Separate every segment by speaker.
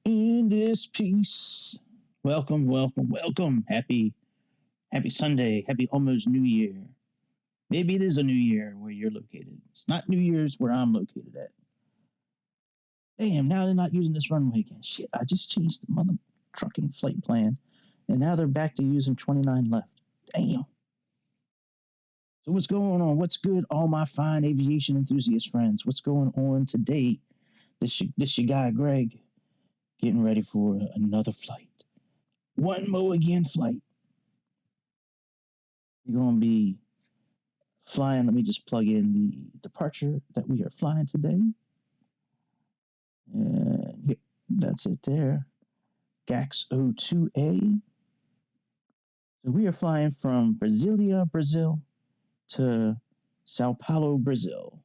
Speaker 1: In this piece. Welcome, welcome, welcome. Happy Sunday. Happy almost New Year. Maybe it is a new year where you're located. It's not New Year's where I'm located at. Damn, now they're not using this runway again. Shit, I just changed the mother trucking flight plan, and now they're back to using 29 left. Damn. So what's going on? What's good, all my fine aviation enthusiast friends? What's going on today? This your guy Greg, getting ready for another flight. One more again flight. You're gonna be flying. Let me just plug in the departure that we are flying today. And here, that's it there. GAX 02A. So we are flying from Brasilia, Brazil to Sao Paulo, Brazil.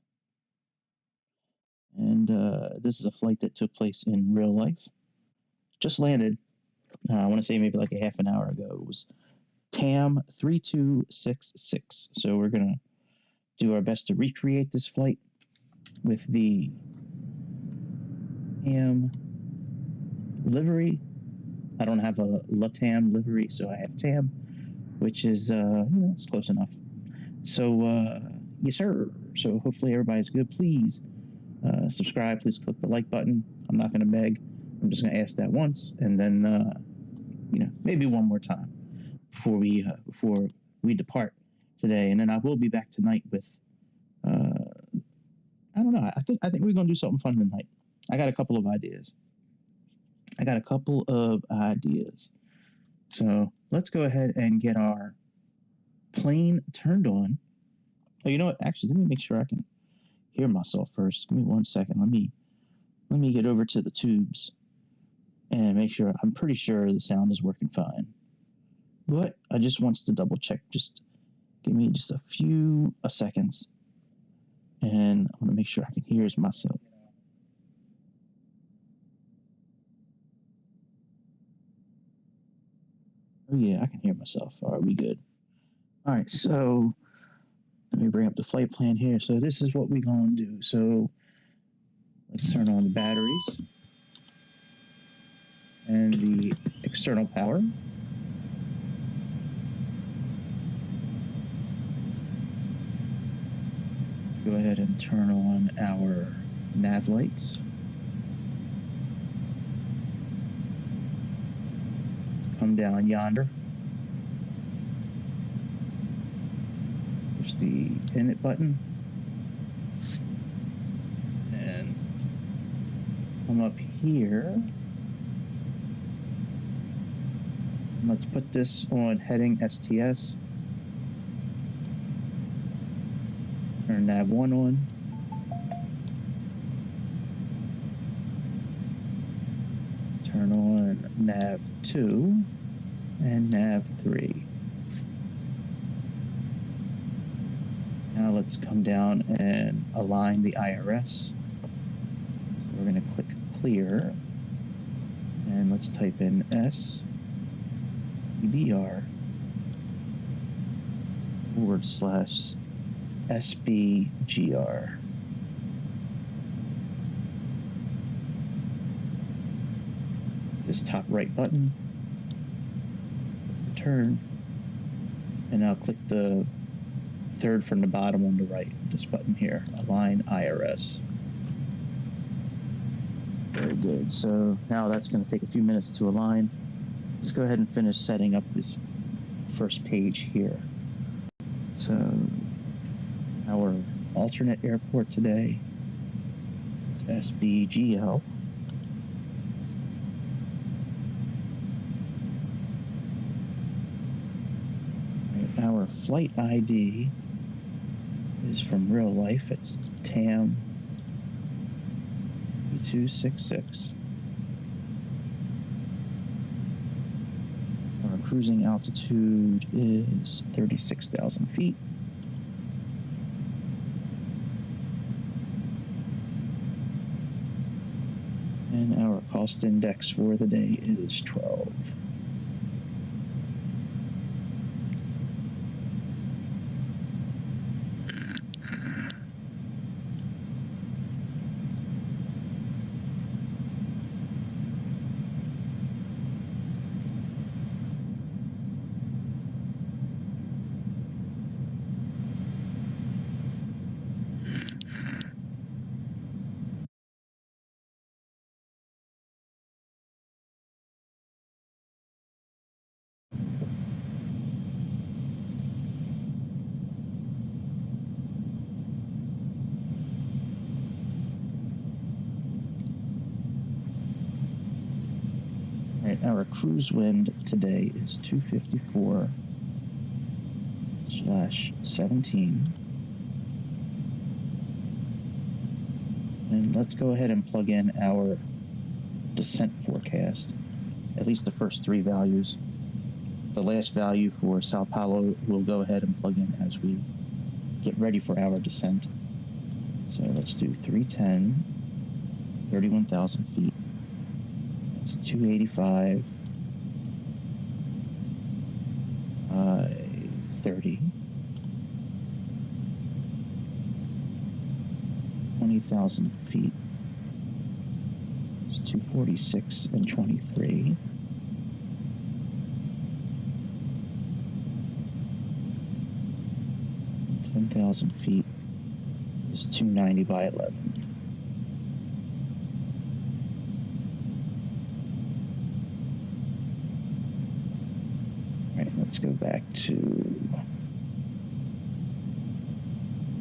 Speaker 1: And this is a flight that took place in real life. Just landed, I want to say maybe like a half an hour ago. It was TAM 3266. So we're going to do our best to recreate this flight with the TAM livery. I don't have a LATAM livery, so I have TAM, which is, it's close enough. So, yes, sir. So hopefully everybody's good. Please subscribe. Please click the like button. I'm not going to beg. I'm just going to ask that once, and then, maybe one more time before we depart today. And then I will be back tonight with, I don't know. I think we're going to do something fun tonight. I got a couple of ideas. So let's go ahead and get our plane turned on. Oh, you know what? Actually, let me make sure I can hear myself first. Give me 1 second. Let me get over to the tubes and make sure. I'm pretty sure the sound is working fine. But I just wants to double check. Just give me just a few seconds. And I want to make sure I can hear myself. Oh, yeah, I can hear myself. All right, we good. All right, so let me bring up the flight plan here. So this is what we're going to do. So let's turn on the batteries and the external power. Let's go ahead and turn on our nav lights. Come down yonder. Push the init button. And come up here. And let's put this on heading STS. Turn nav 1 on. Turn on nav 2 and nav 3. Now let's come down and align the IRS. So we're going to click clear and let's type in SBR/SBGR. This top right button, return, and now click the third from the bottom on the right, this button here, align IRS. Very good. So now that's going to take a few minutes to align. Let's go ahead and finish setting up this first page here. So our alternate airport today is SBGL. Our flight ID is from real life. It's TAM 3266. Our cruising altitude is 36,000 feet. And our cost index for the day is 12. right, our cruise wind today is 254/17. And let's go ahead and plug in our descent forecast, at least the first three values. The last value for Sao Paulo we'll go ahead and plug in as we get ready for our descent. So let's do 310, 31,000 feet. That's 285, 30, 20,000 feet. It's 246 and 23. 10,000 feet is 290 by 11. All right, let's go back to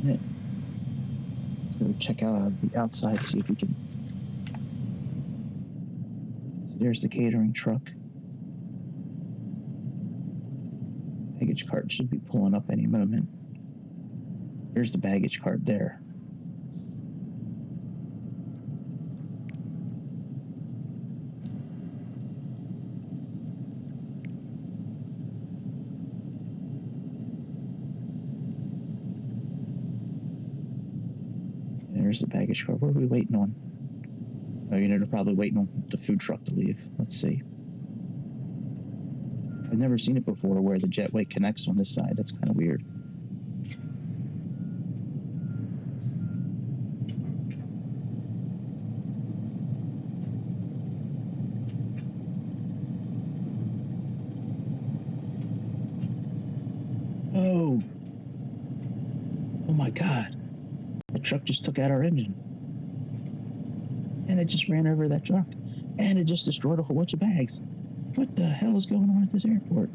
Speaker 1: it. Let's go check out the outside, see if we can. So there's the catering truck. Baggage cart should be pulling up any moment. Here's the baggage cart there. There's the baggage cart. What are we waiting on? Oh, you know, they're probably waiting on the food truck to leave. Let's see. I've never seen it before where the jetway connects on this side. That's kind of weird. Oh. Oh my God. That truck just took out our engine. And it just ran over that truck. And it just destroyed a whole bunch of bags. What the hell is going on at this airport?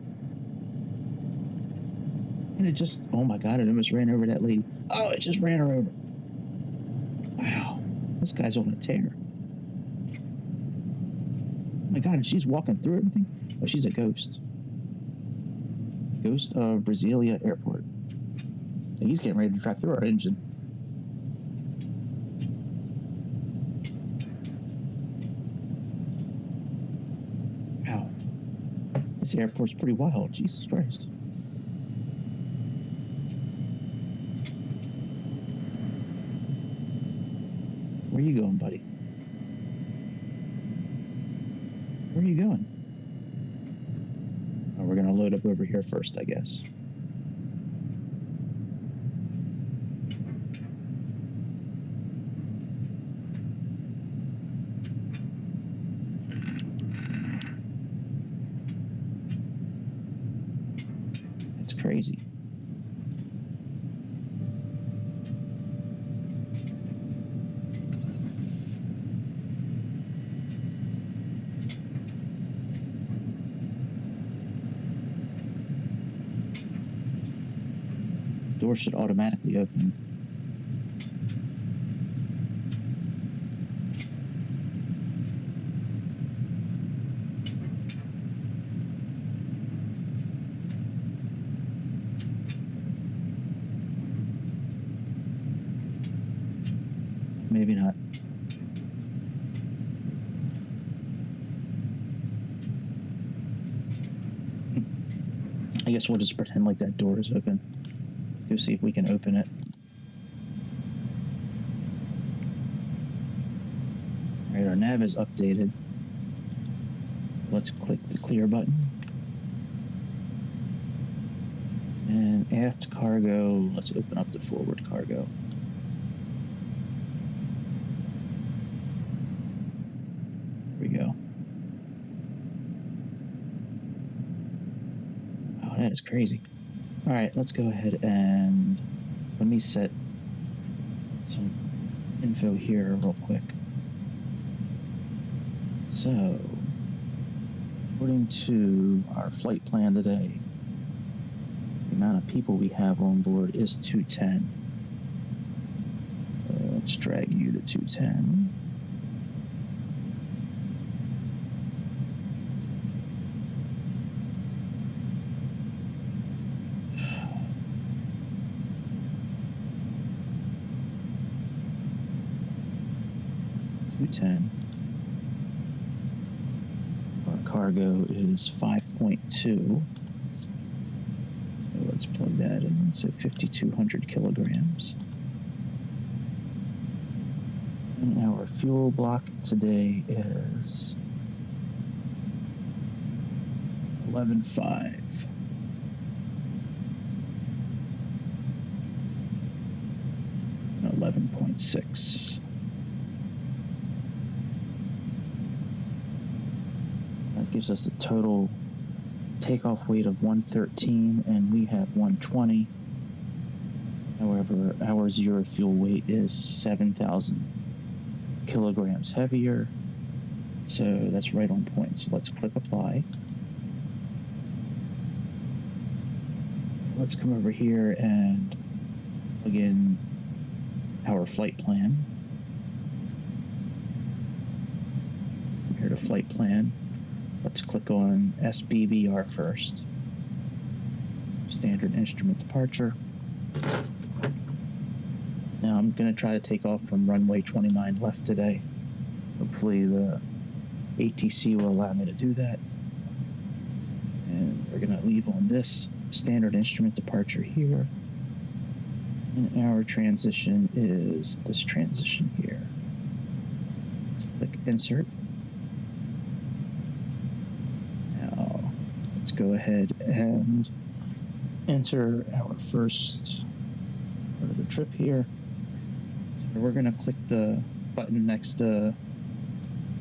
Speaker 1: And it just, oh my God, it almost ran over that lady. Oh, it just ran her over. Wow. This guy's on a tear. Oh my God, and she's walking through everything. Oh, she's a ghost. Ghost of Brasilia Airport. And he's getting ready to drive through our engine. Wow. This airport's pretty wild. Jesus Christ. Where are you going, buddy? Where are you going? Oh, we're going to load up over here first, I guess. That's crazy. Door should automatically open. Maybe not. I guess we'll just pretend like that door is open. Go see if we can open it. All right, our nav is updated. Let's click the clear button. And aft cargo, let's open up the forward cargo. Here we go. Oh, that is crazy. All right, let's go ahead and let me set some info here real quick. So, according to our flight plan today, the amount of people we have on board is 210. Let's drag you to 210. A310. Our cargo is 5.2. So let's plug that in. So 5,200 kilograms. And our fuel block today is 11.5. And 11.6. That gives us a total takeoff weight of 113, and we have 120. However, our zero fuel weight is 7,000 kilograms heavier, so that's right on point. So let's click apply. Let's come over here and plug in our flight plan. Here to flight plan. Let's click on SBBR first. Standard instrument departure. Now I'm going to try to take off from runway 29 left today. Hopefully the ATC will allow me to do that. And we're going to leave on this standard instrument departure here. And our transition is this transition here. Click insert. Now let's go ahead and enter our first part of the trip here. So we're going to click the button next to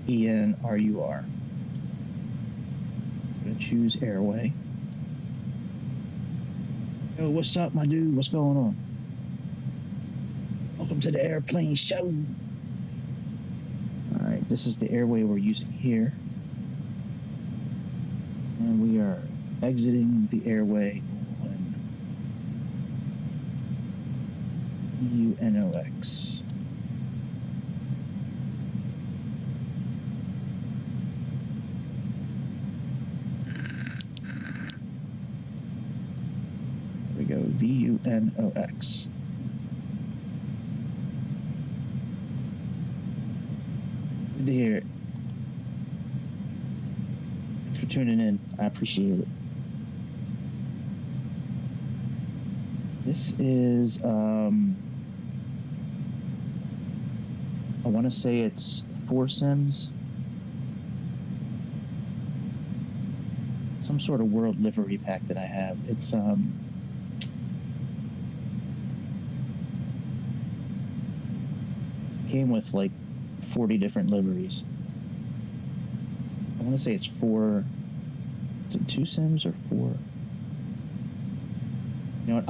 Speaker 1: ENRUR. I'm going to choose airway. Yo, what's up, my dude? What's going on? Welcome to the airplane show. All right, this is the airway we're using here. And we are exiting the airway on UNOX. There we go, VUNOX. Good to hear it. Thanks for tuning in. I appreciate it. This is, I want to say it's 4 sims. Some sort of world livery pack that I have. It's, came with like 40 different liveries. I want to say it's 4. Is it 2 sims or 4? You know what?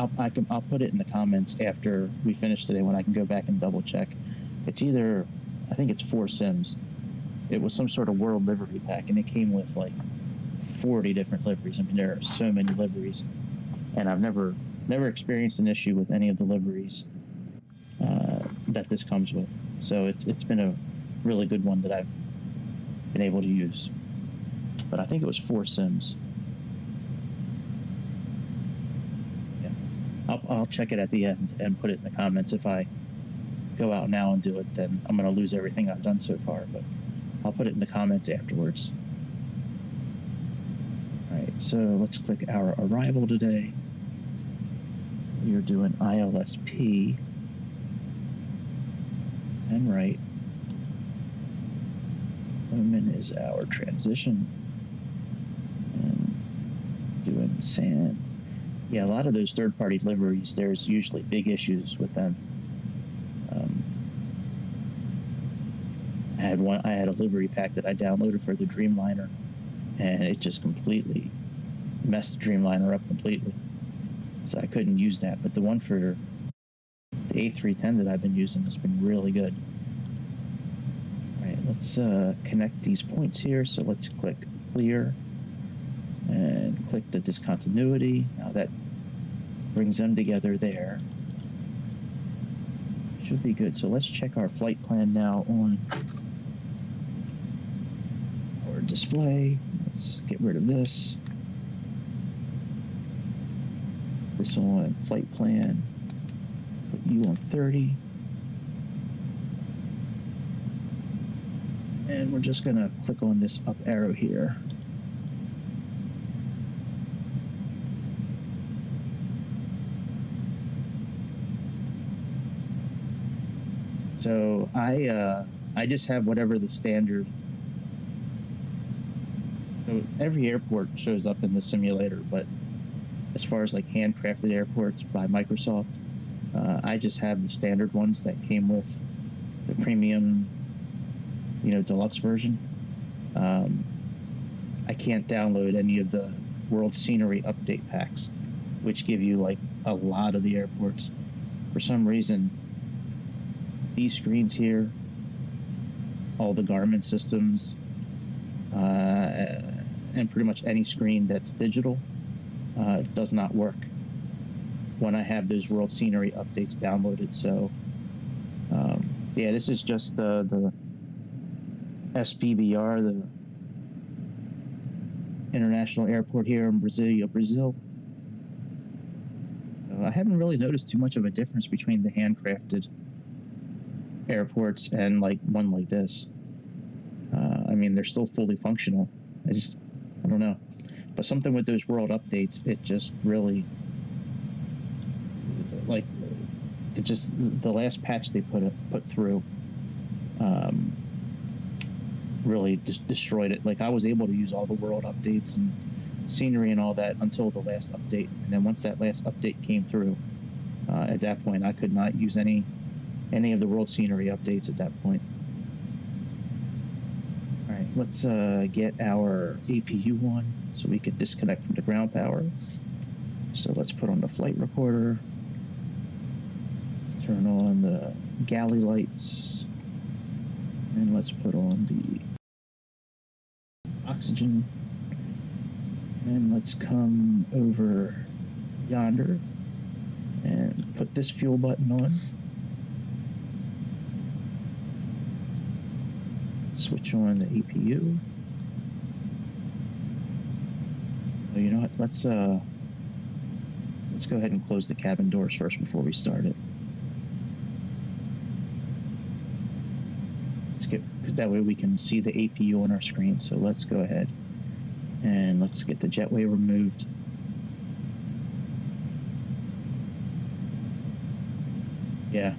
Speaker 1: I'll put it in the comments after we finish today when I can go back and double check. It's either, I think it's 4 sims. It was some sort of world livery pack, and it came with like 40 different liveries. I mean, there are so many liveries, and I've never experienced an issue with any of the liveries that this comes with. So it's been a really good one that I've been able to use. But I think it was 4 sims. Yeah, I'll check it at the end and put it in the comments. If I go out now and do it, then I'm going to lose everything I've done so far. But I'll put it in the comments afterwards. All right, so let's click our arrival today. We are doing ILSP. And right. Women is our transition. And doing sand. Yeah, a lot of those third-party liveries, there's usually big issues with them. I had a livery pack that I downloaded for the Dreamliner, and it just completely messed the Dreamliner up completely. So I couldn't use that. But the one for the A310 that I've been using has been really good. All right, let's connect these points here. So let's click clear and click the discontinuity. Now that brings them together there. Should be good. So let's check our flight plan now on our display. Let's get rid of this. This on flight plan. Put you on 30. And we're just gonna click on this up arrow here. So I just have whatever the standard. So every airport shows up in the simulator, but as far as like handcrafted airports by Microsoft, I just have the standard ones that came with the premium, deluxe version. I can't download any of the World Scenery update packs, which give you like a lot of the airports. For some reason, these screens here, all the Garmin systems, and pretty much any screen that's digital does not work when I have those World Scenery updates downloaded. So yeah, this is just the SPBR, the International Airport here in Brazil. I haven't really noticed too much of a difference between the handcrafted airports and like one like this. I mean, they're still fully functional. I don't know. But something with those world updates, it just really, like, the last patch they put through really just destroyed it. Like, I was able to use all the world updates and scenery and all that until the last update. And then once that last update came through, at that point, I could not use any of the world scenery updates at that point. All right, let's get our APU on so we can disconnect from the ground power. So let's put on the flight recorder, turn on the galley lights, and let's put on the oxygen, and let's come over yonder and put this fuel button on. Switch on the APU. Oh, you know what? Let's go ahead and close the cabin doors first before we start it. That way we can see the APU on our screen. So let's go ahead and let's get the jetway removed. Yeah,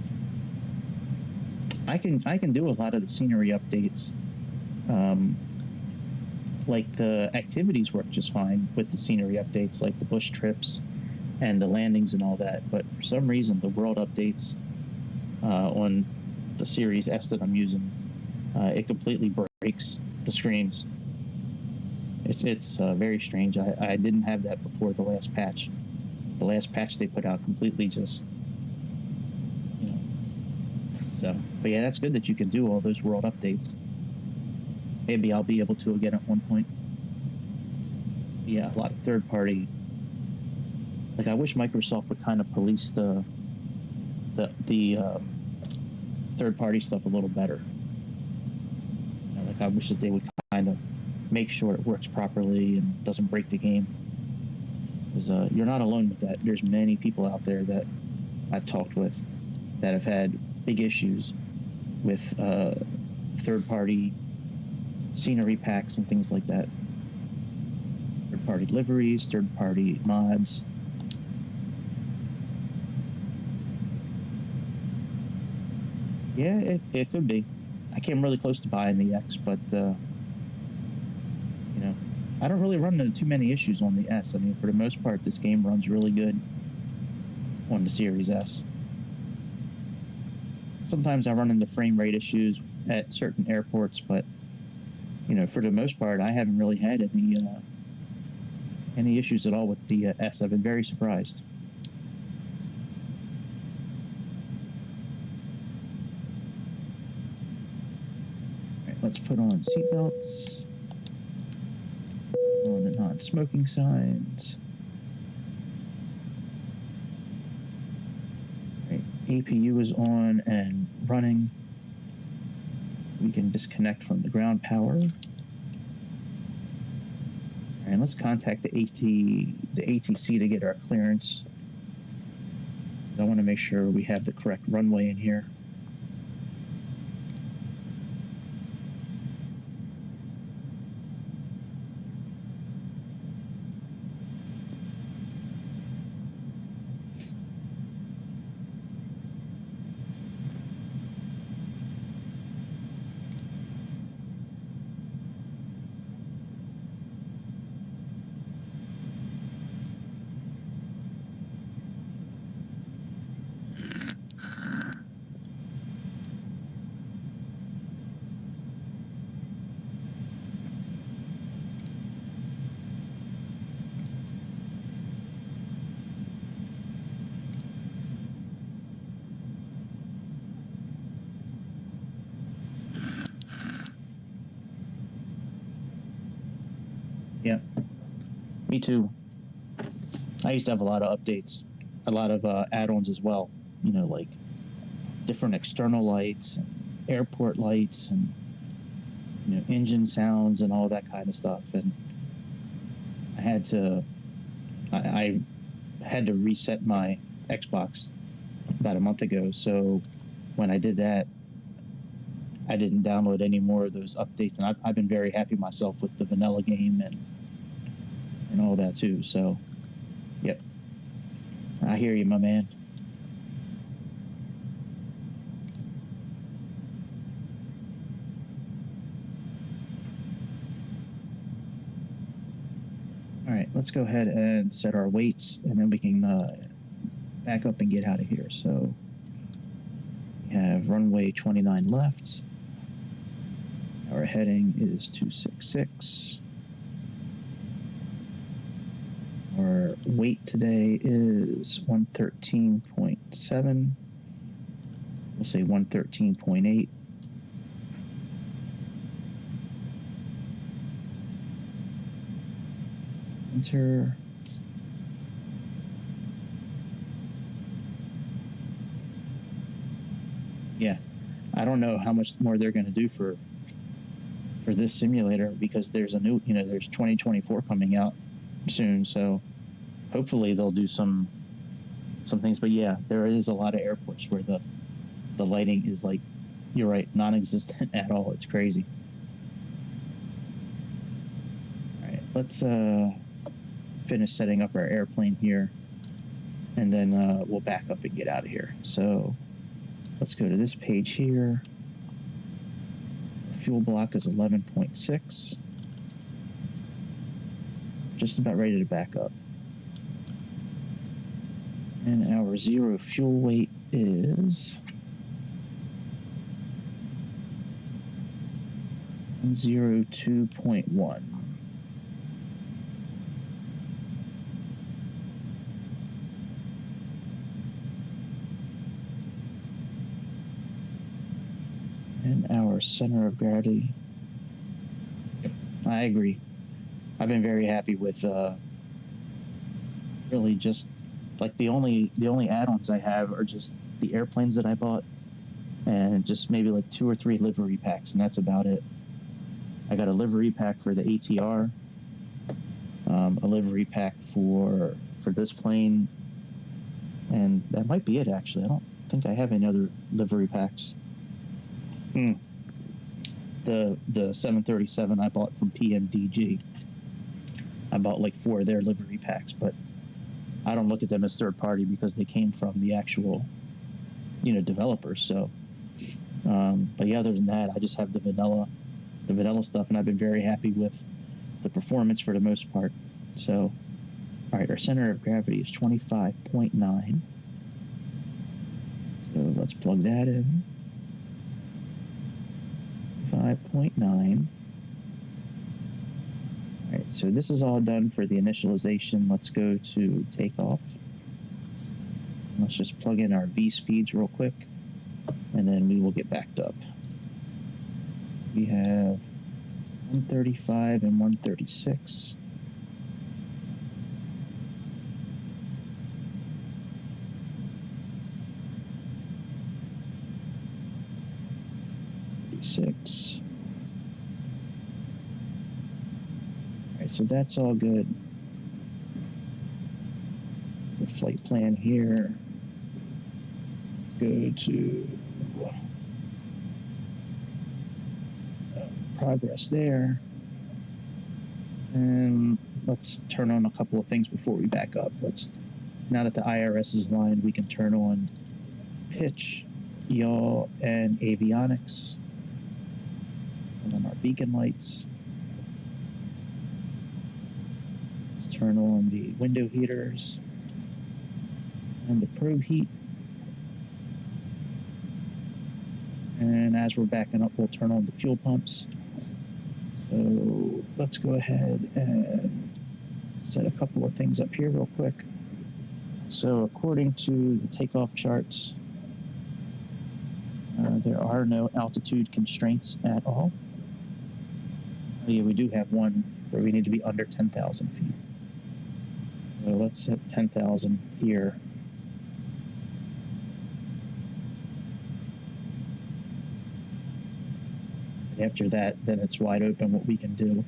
Speaker 1: I can do a lot of the scenery updates. Like the activities work just fine with the scenery updates, like the bush trips and the landings and all that. But for some reason, the world updates on the Series S that I'm using, it completely breaks the screens. It's very strange. I didn't have that before the last patch. The last patch they put out completely just, So, but yeah, that's good that you can do all those world updates. Maybe I'll be able to again at one point. Yeah, a lot of third-party. Like, I wish Microsoft would kind of police the third-party stuff a little better. Like, I wish that they would kind of make sure it works properly and doesn't break the game. Because you're not alone with that. There's many people out there that I've talked with that have had big issues with third-party scenery packs and things like that. Third-party liveries, third-party mods. Yeah, it could be. I came really close to buying the X, but I don't really run into too many issues on the S. I mean, for the most part, this game runs really good on the Series S. Sometimes I run into frame rate issues at certain airports, but for the most part, I haven't really had any issues at all with the S. I've been very surprised. All right, let's put on seatbelts, on the non-smoking signs. APU is on and running. We can disconnect from the ground power. And let's contact the ATC to get our clearance. I want to make sure we have the correct runway in here. Yeah, me too. I used to have a lot of updates, a lot of add-ons as well. You know, like different external lights, and airport lights, and engine sounds and all that kind of stuff. And I had to, I had to reset my Xbox about a month ago. So when I did that, I didn't download any more of those updates, and I've been very happy myself with the vanilla game and all that too. So, yep, I hear you, my man. All right, let's go ahead and set our weights, and then we can back up and get out of here. So we have runway 29 left. Our heading is 266. Our weight today is 113.7. We'll say 113.8. Enter. Yeah, I don't know how much more they're going to do for this simulator, because there's a new, there's 2024 coming out soon. So hopefully they'll do some things. But yeah, there is a lot of airports where the lighting is, like, you're right, non-existent at all. It's crazy. All right, let's finish setting up our airplane here, and then we'll back up and get out of here. So let's go to this page here. Fuel block is 11.6. Just about ready to back up. And our zero fuel weight is 102.1. And our center of gravity. Yep, I agree. I've been very happy with really just, like, the only add-ons I have are just the airplanes that I bought, and just maybe like 2 or 3 livery packs, and that's about it. I got a livery pack for the ATR, a livery pack for this plane, and that might be it, actually. I don't think I have any other livery packs. The 737 I bought from PMDG. I bought like 4 of their livery packs, but I don't look at them as third party because they came from the actual, developers. So, but yeah, other than that, I just have the vanilla stuff, and I've been very happy with the performance for the most part. So, all right, our center of gravity is 25.9. So let's plug that in. 5.9. All right, so this is all done for the initialization. Let's go to takeoff. Let's just plug in our V speeds real quick, and then we will get backed up. We have 135 and 136. Six. All right, so that's all good. The flight plan here. Go to progress there. And let's turn on a couple of things before we back up. Now that the IRS is aligned, we can turn on pitch, yaw, and avionics. And then our beacon lights. Let's turn on the window heaters and the probe heat. And as we're backing up, we'll turn on the fuel pumps. So let's go ahead and set a couple of things up here real quick. So according to the takeoff charts, there are no altitude constraints at all. Yeah, we do have one where we need to be under 10,000 feet. So let's set 10,000 here. And after that, then it's wide open what we can do.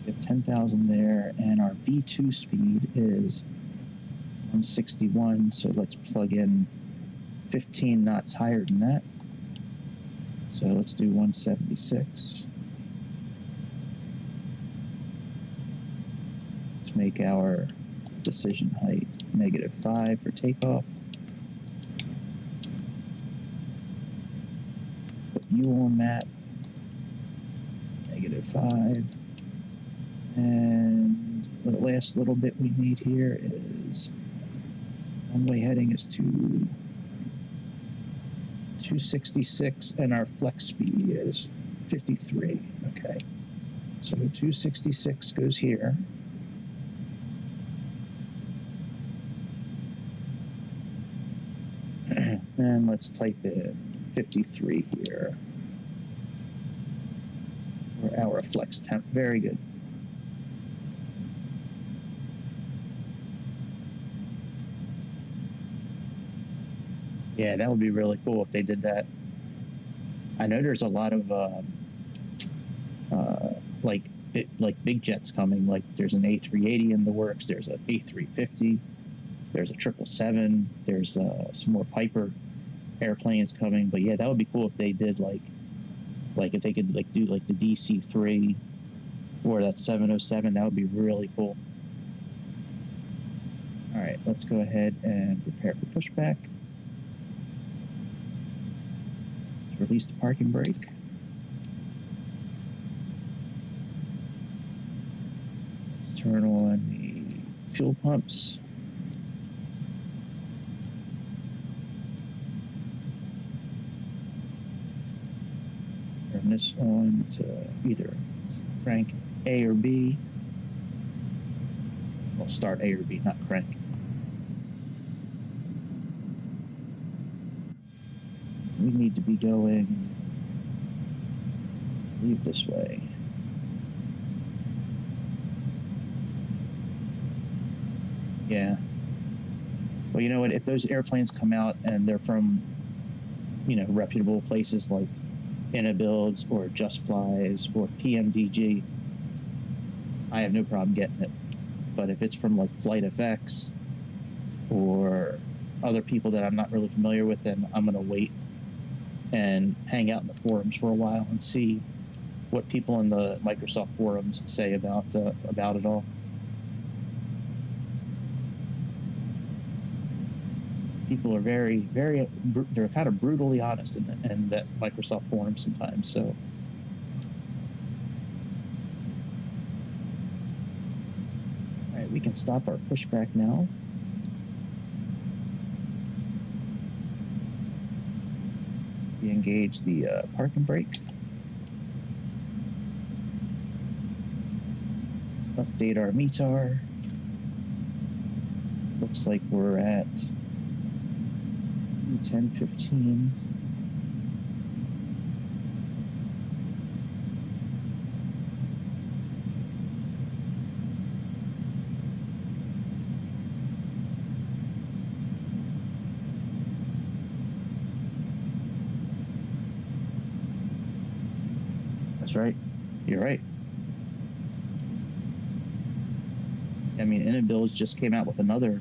Speaker 1: We have 10,000 there, and our V2 speed is 161, so let's plug in 15 knots higher than that. So let's do 176. Let's make our decision height -5 for takeoff. Put U on that, -5. And the last little bit we need here is runway heading is to 266, and our flex speed is 53. Okay, so 266 goes here. And let's type in 53 here for our flex temp. Very good. Yeah, that would be really cool if they did that. I know there's a lot of like big jets coming. Like there's an A380 in the works. There's an A350. There's a 777. There's some more Piper airplanes coming. But yeah, that would be cool if they did like if they could like do like the DC-3 or that 707. That would be really cool. All right, let's go ahead and prepare for pushback. Release the parking brake. Let's turn on the fuel pumps. Turn this on to either crank A or B. Well, start A or B, not crank. We need to be going, leave this way. Yeah. Well, you know what? If those airplanes come out and they're from, reputable places like Builds or Just Flies or PMDG, I have no problem getting it. But if it's from like Flight FX or other people that I'm not really familiar with, then I'm going to wait and hang out in the forums for a while and see what people in the Microsoft forums say about it all. People are very, very, they're kind of brutally honest in that Microsoft forum sometimes. So, all right, we can stop our pushback now. We engage the parking brake. Let's update our METAR. Looks like we're at 10:15. That's right. You're right. I mean, Builds just came out with another.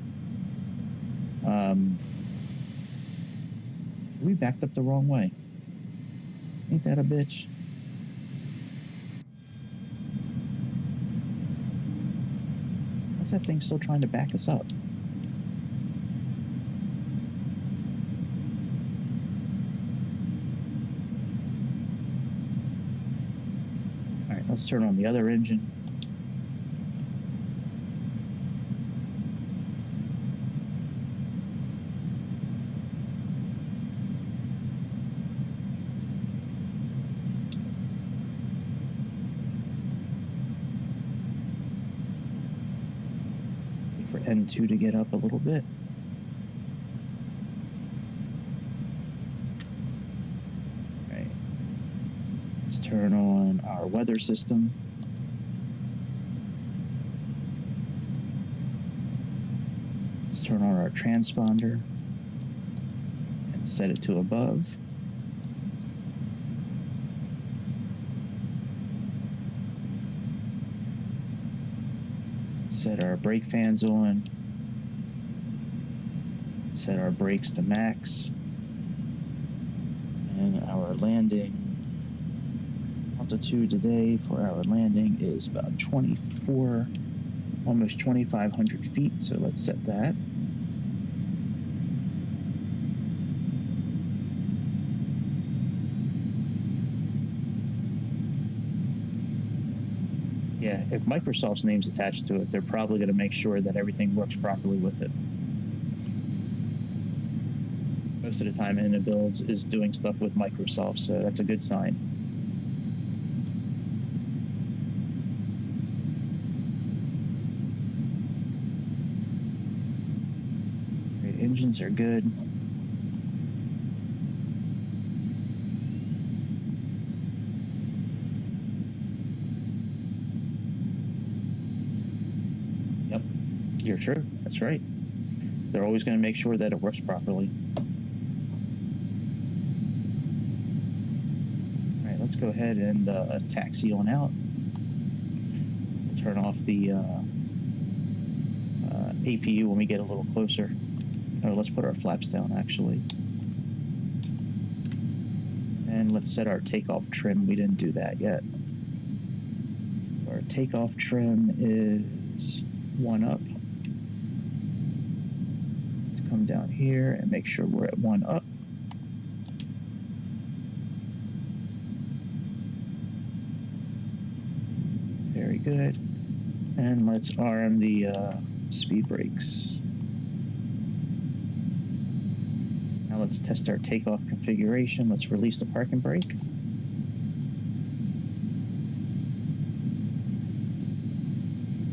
Speaker 1: We backed up the wrong way. Ain't that a bitch? What's that thing still trying to back us up? All right, let's turn on the other engine. For N2 to get up a little bit. All right. Let's turn turn on our weather system. Let's turn on our transponder and set it to above. Set our brake fans on. Set our brakes to max. And our landing altitude today for our landing is about almost 2,500 feet. So let's set that. Yeah, if Microsoft's name's attached to it, they're probably going to make sure that everything works properly with it. Most of the time, InnoBuilds is doing stuff with Microsoft, so that's a good sign. Great, engines are good. You're true. That's right. They're always going to make sure that it works properly. All right, let's go ahead and taxi on out. We'll turn off the APU when we get a little closer. Oh, let's put our flaps down, actually. And let's set our takeoff trim. We didn't do that yet. Our takeoff trim is 1 up. Come down here and make sure we're at 1 up. Very good. And let's arm the speed brakes. Now let's test our takeoff configuration. Let's release the parking brake.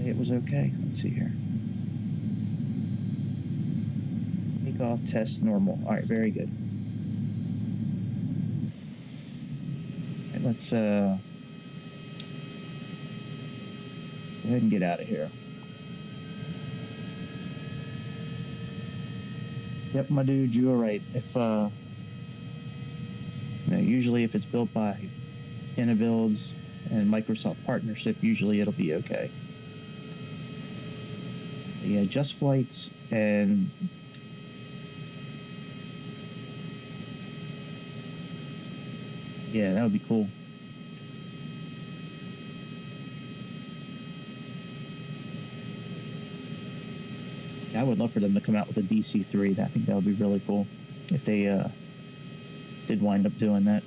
Speaker 1: It was okay. Let's see here. Off, test, normal. All right, very good. All right, let's go ahead and get out of here. Yep, my dude, you were right. If usually if it's built by InnoBuilds and Microsoft partnership, usually it'll be okay. Yeah, just flights and yeah, that would be cool. I would love for them to come out with a DC-3. I think that would be really cool if they did wind up doing that.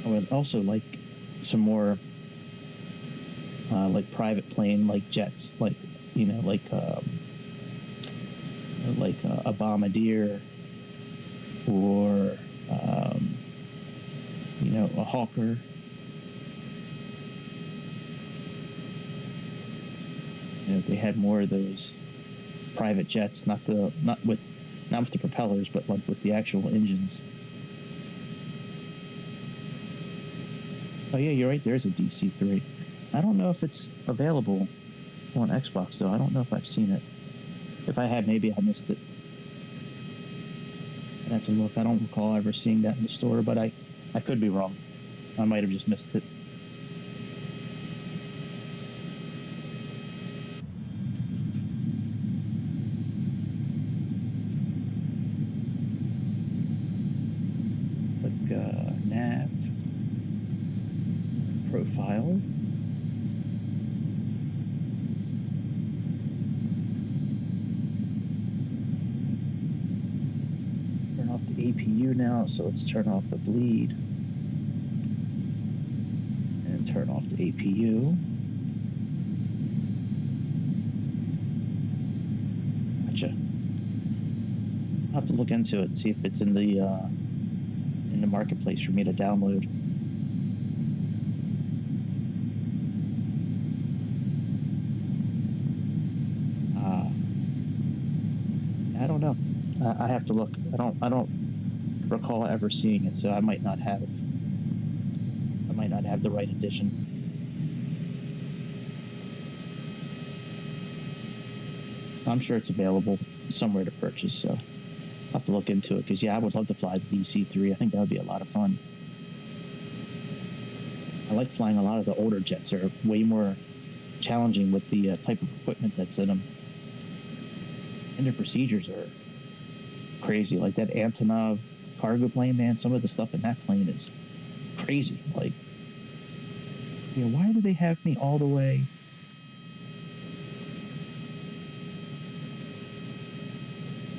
Speaker 1: I would also like some more like private plane, like jets, like a bombardier or a Hawker. If they had more of those private jets, not with the propellers, but like with the actual engines. Oh yeah, you're right. There's a DC-3. I don't know if it's available on Xbox though. I don't know if I've seen it. If I had, maybe I missed it. I'd have to look. I don't recall ever seeing that in the store, but I could be wrong. I might have just missed it. Click nav, profile. Turn off the APU now, so let's turn off the bleed. And turn off the APU. Gotcha. I'll have to look into it and see if it's in the marketplace for me to download. I have to look. I don't recall ever seeing it, so I might not have the right edition. I'm sure it's available somewhere to purchase, so I'll have to look into it, because yeah, I would love to fly the DC-3. I think that would be a lot of fun. I like flying a lot of the older jets. They're way more challenging with the type of equipment that's in them. And their procedures are crazy. Like that Antonov cargo plane, man, some of the stuff in that plane is crazy. Like, you know, why do they have me all the way?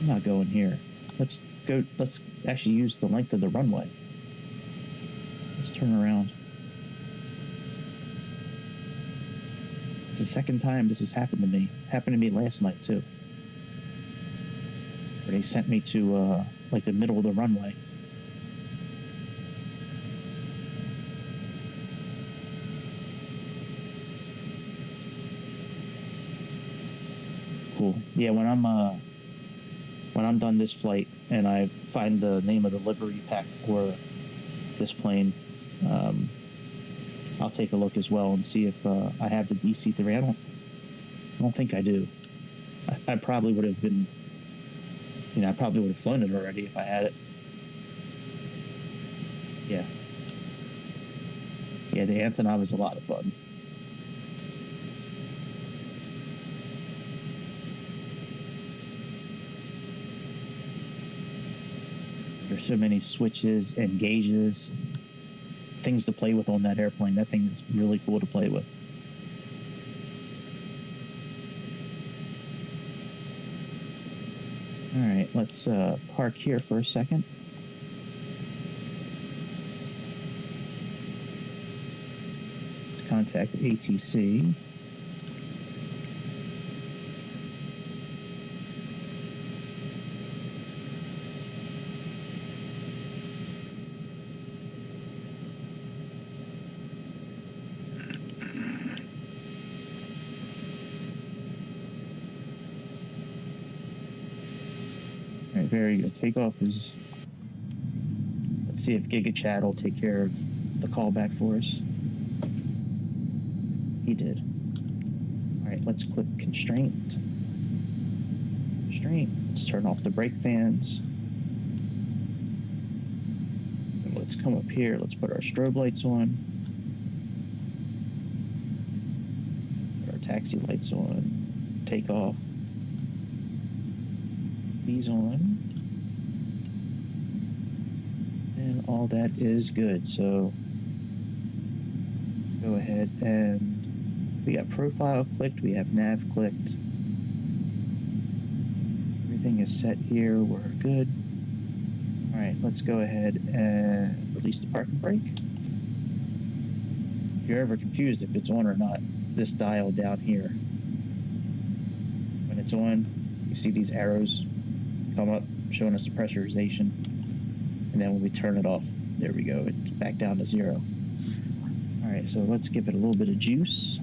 Speaker 1: I'm not going here. Let's actually use the length of the runway. Let's turn around. It's the second time this has happened to me. Happened to me last night too. Where they sent me to like the middle of the runway. Cool. Yeah, when I'm done this flight and I find the name of the livery pack for this plane, I'll take a look as well and see if I have the DC-3. I don't think I do. I probably would have been, you know, I probably would have flown it already if I had it. Yeah. Yeah, the Antonov is a lot of fun. There's so many switches and gauges, things to play with on that airplane. That thing is really cool to play with. All right, let's park here for a second. Let's contact ATC. All right, very good. Takeoff is... Let's see if GigaChat will take care of the callback for us. He did. All right, let's click constraint. Let's turn off the brake fans. And let's come up here. Let's put our strobe lights on. Put our taxi lights on. Take off. These on. And all that is good. So go ahead and we got profile clicked. We have nav clicked. Everything is set here. We're good. All right, let's go ahead and release the parking brake. If you're ever confused if it's on or not, this dial down here, when it's on, you see these arrows come up showing us the pressurization. And then when we turn it off, there we go. It's back down to 0. All right, so let's give it a little bit of juice.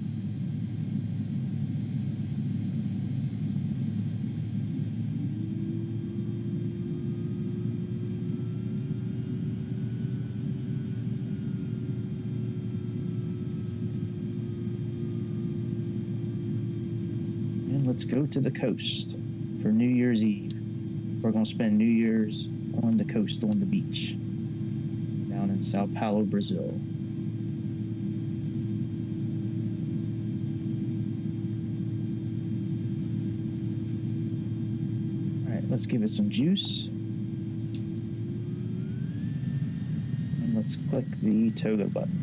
Speaker 1: Let's go to the coast for New Year's Eve. We're going to spend New Year's on the coast, on the beach, down in Sao Paulo, Brazil. All right, let's give it some juice. And let's click the toga button.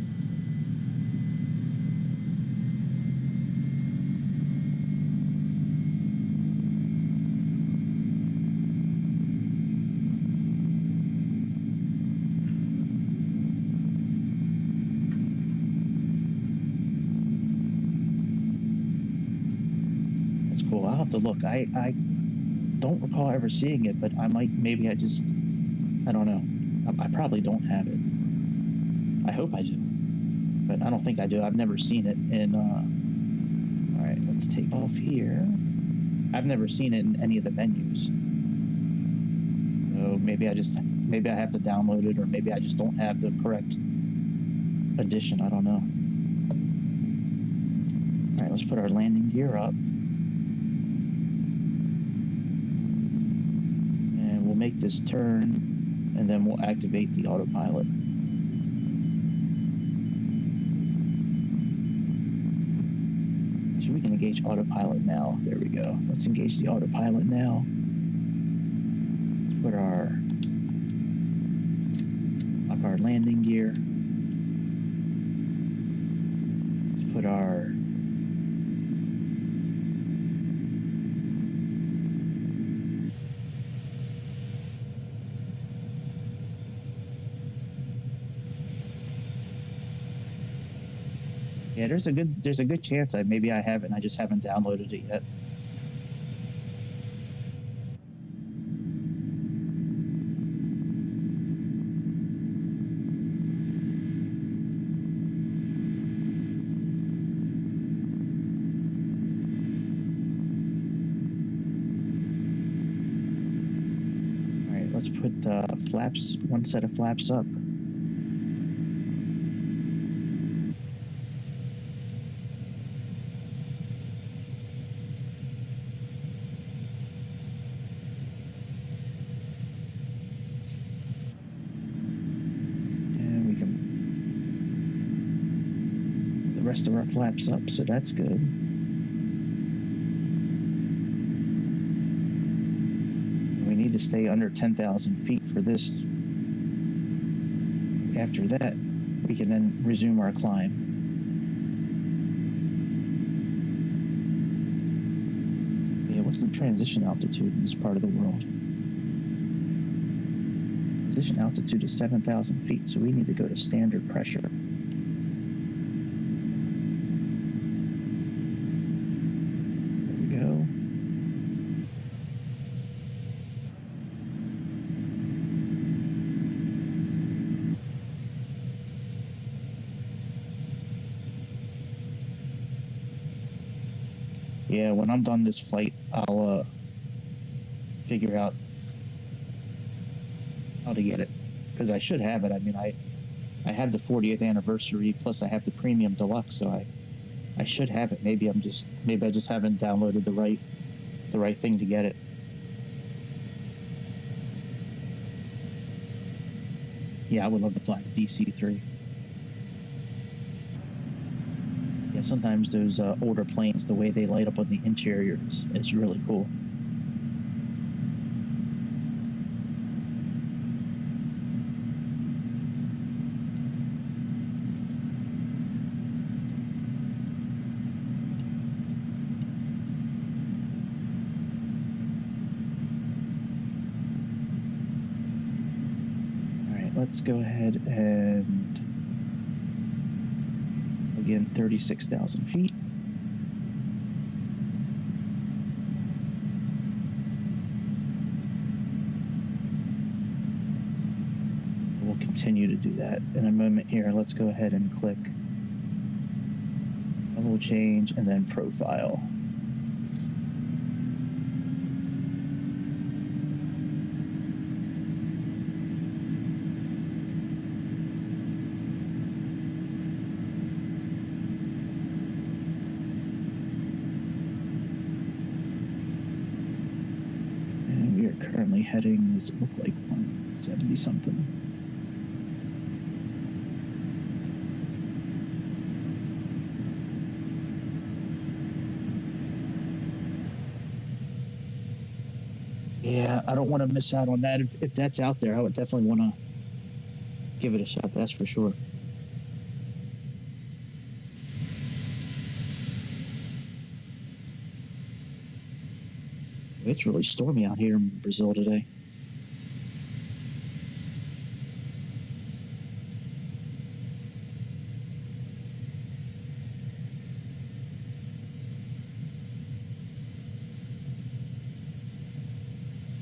Speaker 1: Cool. I'll have to look. I don't recall ever seeing it, but maybe I don't know. I probably don't have it. I hope I do, but I don't think I do. I've never seen it in, all right, let's take off here. I've never seen it in any of the menus. So maybe I have to download it, or maybe I just don't have the correct edition. I don't know. All right, let's put our landing gear up. And we'll make this turn, and then we'll activate the autopilot. So we can engage autopilot now. There we go. Let's engage the autopilot now. Let's put our landing gear. Let's put our yeah, there's a good chance maybe I haven't. I just haven't downloaded it yet. All right, let's put one set of flaps up. Rest of our flaps up, so that's good. We need to stay under 10,000 feet for this. After that, we can then resume our climb. Yeah, what's the transition altitude in this part of the world? Transition altitude is 7,000 feet, so we need to go to standard pressure. Yeah, when I'm done this flight, I'll figure out how to get it, because I should have it. I mean, I have the 40th anniversary, plus I have the premium deluxe, so I should have it. Maybe I just haven't downloaded the right thing to get it. Yeah, I would love to fly the DC-3. Yeah, sometimes those older planes, the way they light up on the interior is really cool. All right, let's go ahead and again, 36,000 feet. We'll continue to do that in a moment here. Let's go ahead and click level change and then profile. Currently heading, does it look like 170 something? Yeah, I don't want to miss out on that. If that's out there, I would definitely want to give it a shot, that's for sure. It's really stormy out here in Brazil today.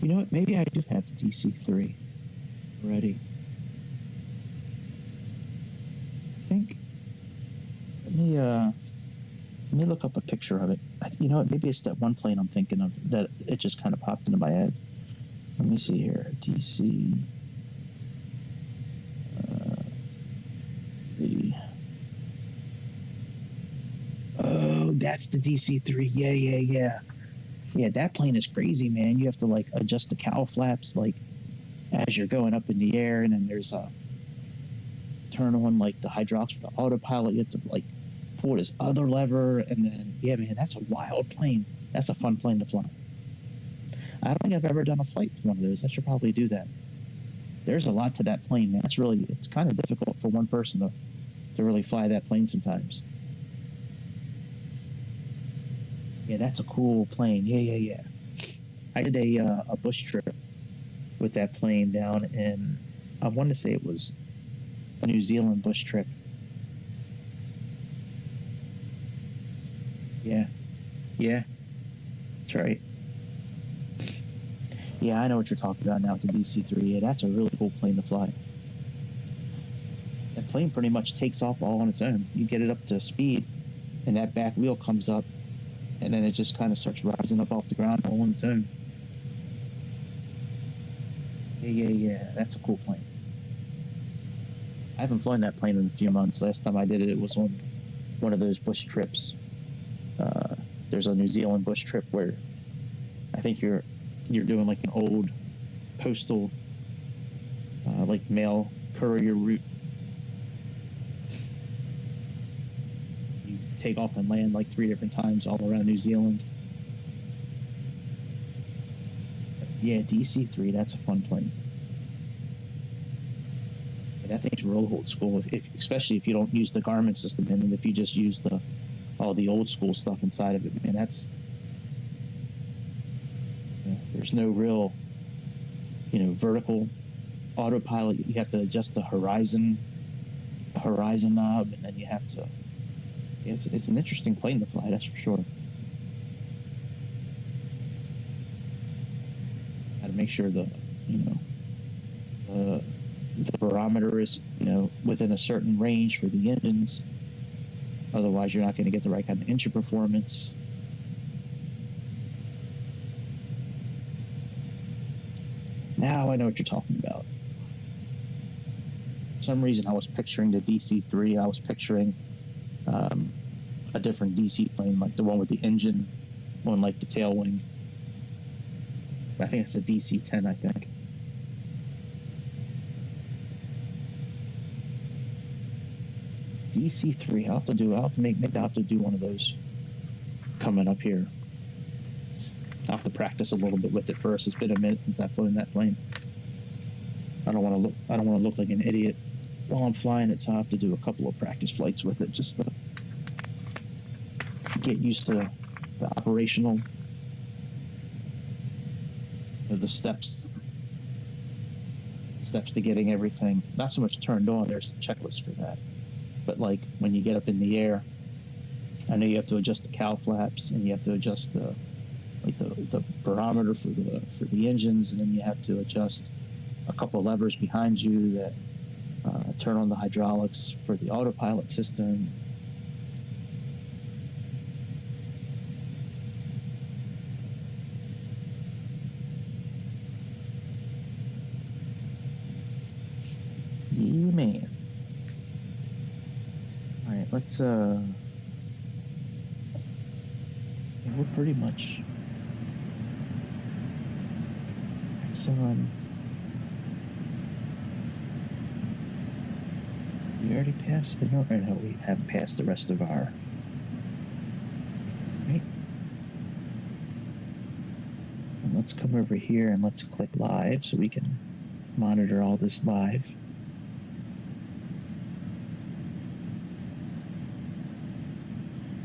Speaker 1: You know what? Maybe I do have the DC-3 already. I think. Let me look up a picture of it. You know what? Maybe it's that one plane I'm thinking of that it just kind of popped into my head. Let me see here. DC. Oh, that's the DC-3. Yeah. Yeah, that plane is crazy, man. You have to like adjust the cowl flaps like as you're going up in the air, and then there's a turn on like the hydraulics for the autopilot. You have to like pull this other lever, and then yeah, man, that's a wild plane. That's a fun plane to fly. I don't think I've ever done a flight with one of those. I should probably do that. There's a lot to that plane, man. It's kind of difficult for one person to really fly that plane sometimes. Yeah, that's a cool plane. Yeah. I did a bush trip with that plane down in, I want to say it was a New Zealand bush trip. Yeah, that's right. Yeah, I know what you're talking about now with the DC-3. Yeah, that's a really cool plane to fly. That plane pretty much takes off all on its own. You get it up to speed, and that back wheel comes up, and then it just kind of starts rising up off the ground all on its own. Yeah. That's a cool plane. I haven't flown that plane in a few months. Last time I did it, it was on one of those bush trips. There's a New Zealand bush trip where I think you're doing like an old postal, like mail courier route. You take off and land like 3 different times all around New Zealand. Yeah, DC-3, that's a fun plane. And that thing's real old school, especially if you don't use the Garmin system, and if you just use all the old school stuff inside of it, man, there's no real, vertical autopilot. You have to adjust the horizon knob, and then you have to. Yeah, it's an interesting plane to fly, that's for sure. Got to make sure the barometer is within a certain range for the engines. Otherwise, you're not going to get the right kind of engine performance. Now I know what you're talking about. For some reason, I was picturing the DC-3. I was picturing a different DC plane, like the one with the engine on like the tail wing. I think it's a DC-10, I think. DC-3. I'll have to do one of those coming up here. I'll have to practice a little bit with it first. It's been a minute since I've flown that plane. I don't want to look like an idiot while I'm flying it, so I'll have to do a couple of practice flights with it just to get used to the operational, the steps to getting everything. Not so much turned on. There's a checklist for that. But like when you get up in the air, I know you have to adjust the cowl flaps, and you have to adjust the barometer for the engines, and then you have to adjust a couple of levers behind you that turn on the hydraulics for the autopilot system. Yeah, man. All right, let's we're pretty much on. We already passed, but no, we haven't passed the rest of our. Right. And let's come over here and let's click live so we can monitor all this live.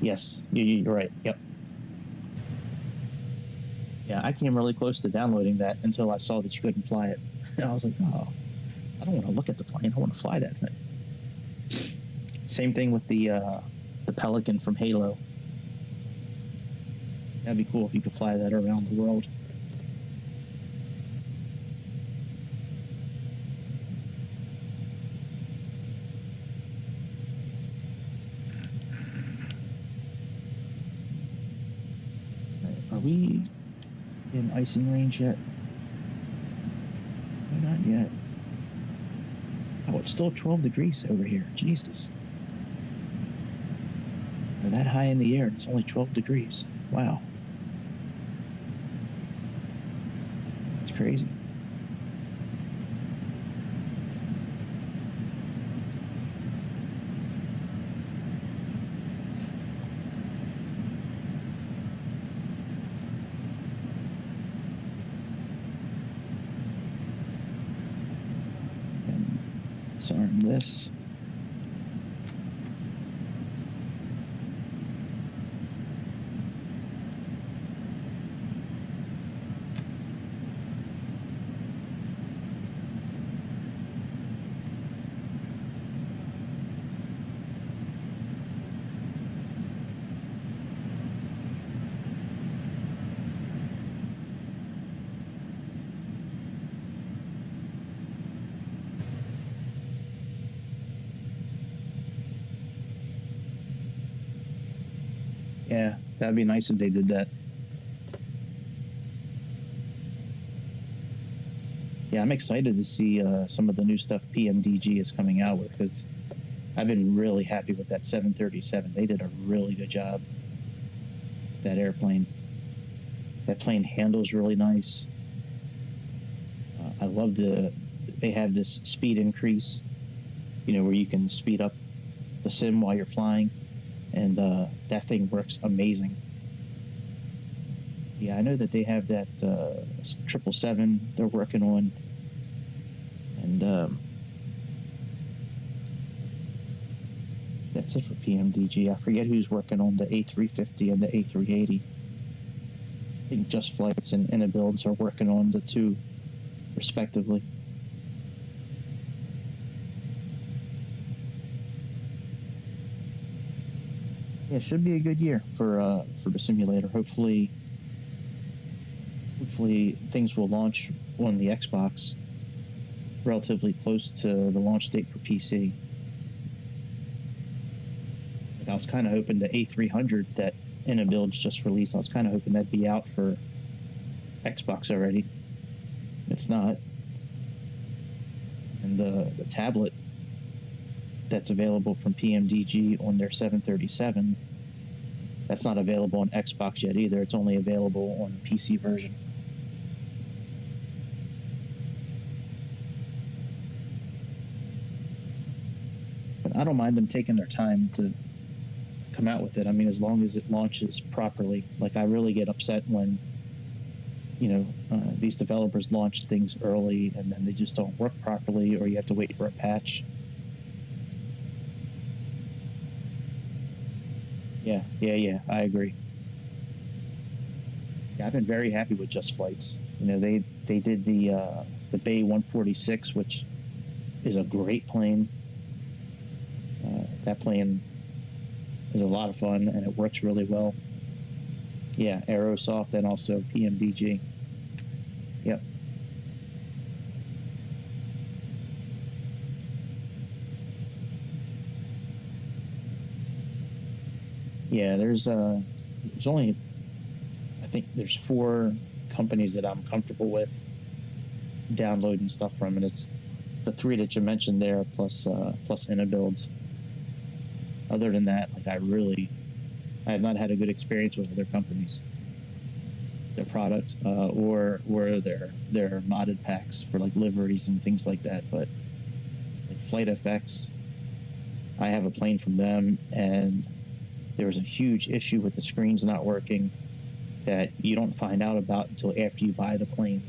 Speaker 1: Yes, you're right. Yep. Yeah, I came really close to downloading that until I saw that you couldn't fly it. And I was like, oh, I don't want to look at the plane. I want to fly that thing. Same thing with the Pelican from Halo. That'd be cool if you could fly that around the world. Are we in icing range yet? not yet. Oh, it's still 12 degrees over here. Jesus. We're that high in the air, and it's only 12 degrees. Wow. It's crazy. And disarm this. Yeah, that'd be nice if they did that. Yeah, I'm excited to see some of the new stuff PMDG is coming out with, because I've been really happy with that 737. They did a really good job. That airplane. That plane handles really nice. I love they have this speed increase, where you can speed up the sim while you're flying, and that thing works amazing. Yeah, I know that they have that 777 they're working on, and that's it for PMDG. I forget who's working on the A350 and the A380. I think Just Flights and Inabuilds are working on the two, respectively. Yeah, it should be a good year for the simulator. Hopefully things will launch on the Xbox relatively close to the launch date for PC. Like, I was kind of hoping the A300 that Inabuilds just released, I was kind of hoping that'd be out for Xbox already. It's not. And the tablet that's available from PMDG on their 737, that's not available on Xbox yet either. It's only available on the PC version. But I don't mind them taking their time to come out with it. I mean, as long as it launches properly. Like, I really get upset when these developers launch things early and then they just don't work properly, or you have to wait for a patch. Yeah, I agree. Yeah, I've been very happy with Just Flights. They did the Bay 146, which is a great plane. That plane is a lot of fun and it works really well. Yeah, Aerosoft and also PMDG. Yep. Yeah, there's only, I think there's 4 companies that I'm comfortable with downloading stuff from, and it's the 3 that you mentioned there, plus Inabuilds. Other than that, like, I have not had a good experience with other companies, their products, or their modded packs for like liveries and things like that. But like Flight FX, I have a plane from them, and there was a huge issue with the screens not working that you don't find out about until after you buy the plane,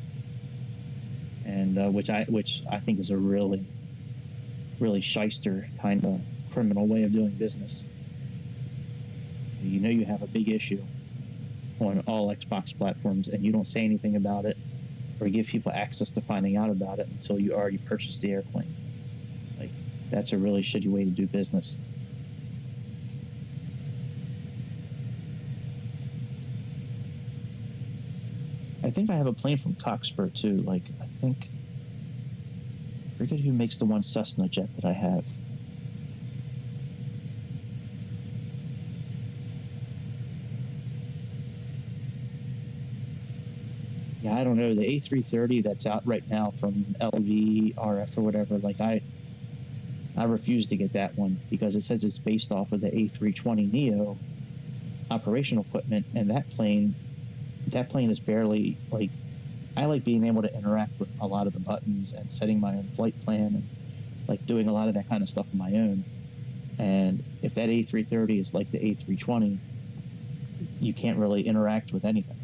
Speaker 1: and which I think is a really shyster kind of criminal way of doing business. You have a big issue on all Xbox platforms, and you don't say anything about it or give people access to finding out about it until you already purchased the airplane. Like, that's a really shitty way to do business. I think I have a plane from Cockspur too. Like, I forget who makes the one Cessna jet that I have. Yeah, I don't know, the A330 that's out right now from LVRF or whatever. Like I refuse to get that one because it says it's based off of the A320neo operational equipment, and that plane is barely like. I like being able to interact with a lot of the buttons and setting my own flight plan and like doing a lot of that kind of stuff on my own. And if that A330 is like the A320, you can't really interact with anything.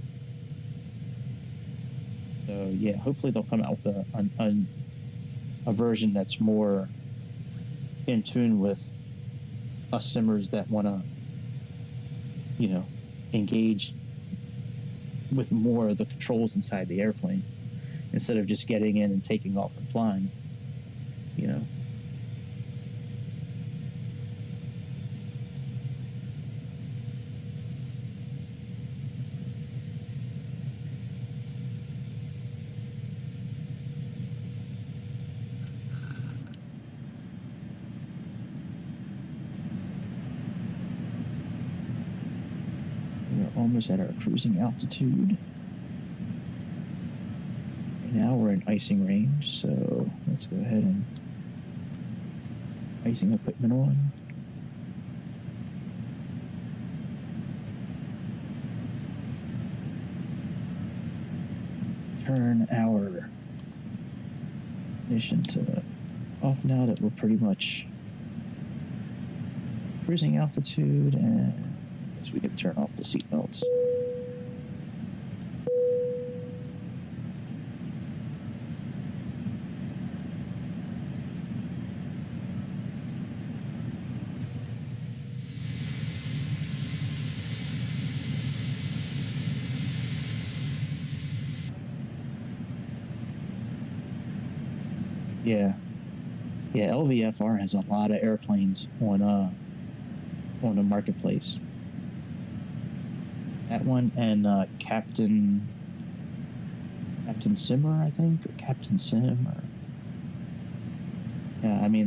Speaker 1: So yeah, hopefully they'll come out with a version that's more in tune with us simmers that want to, you know, engage with more of the controls inside the airplane instead of just getting in and taking off and flying, you know. We're almost at our cruising altitude. Now we're in icing range, so let's go ahead and icing equipment on. Turn our ignition to off now that we're pretty much cruising altitude, and I guess we can turn off the seatbelts. Yeah, LVFR has a lot of airplanes on the marketplace. That one and Captain Simmer, I think, or Captain Sim, or yeah. I mean,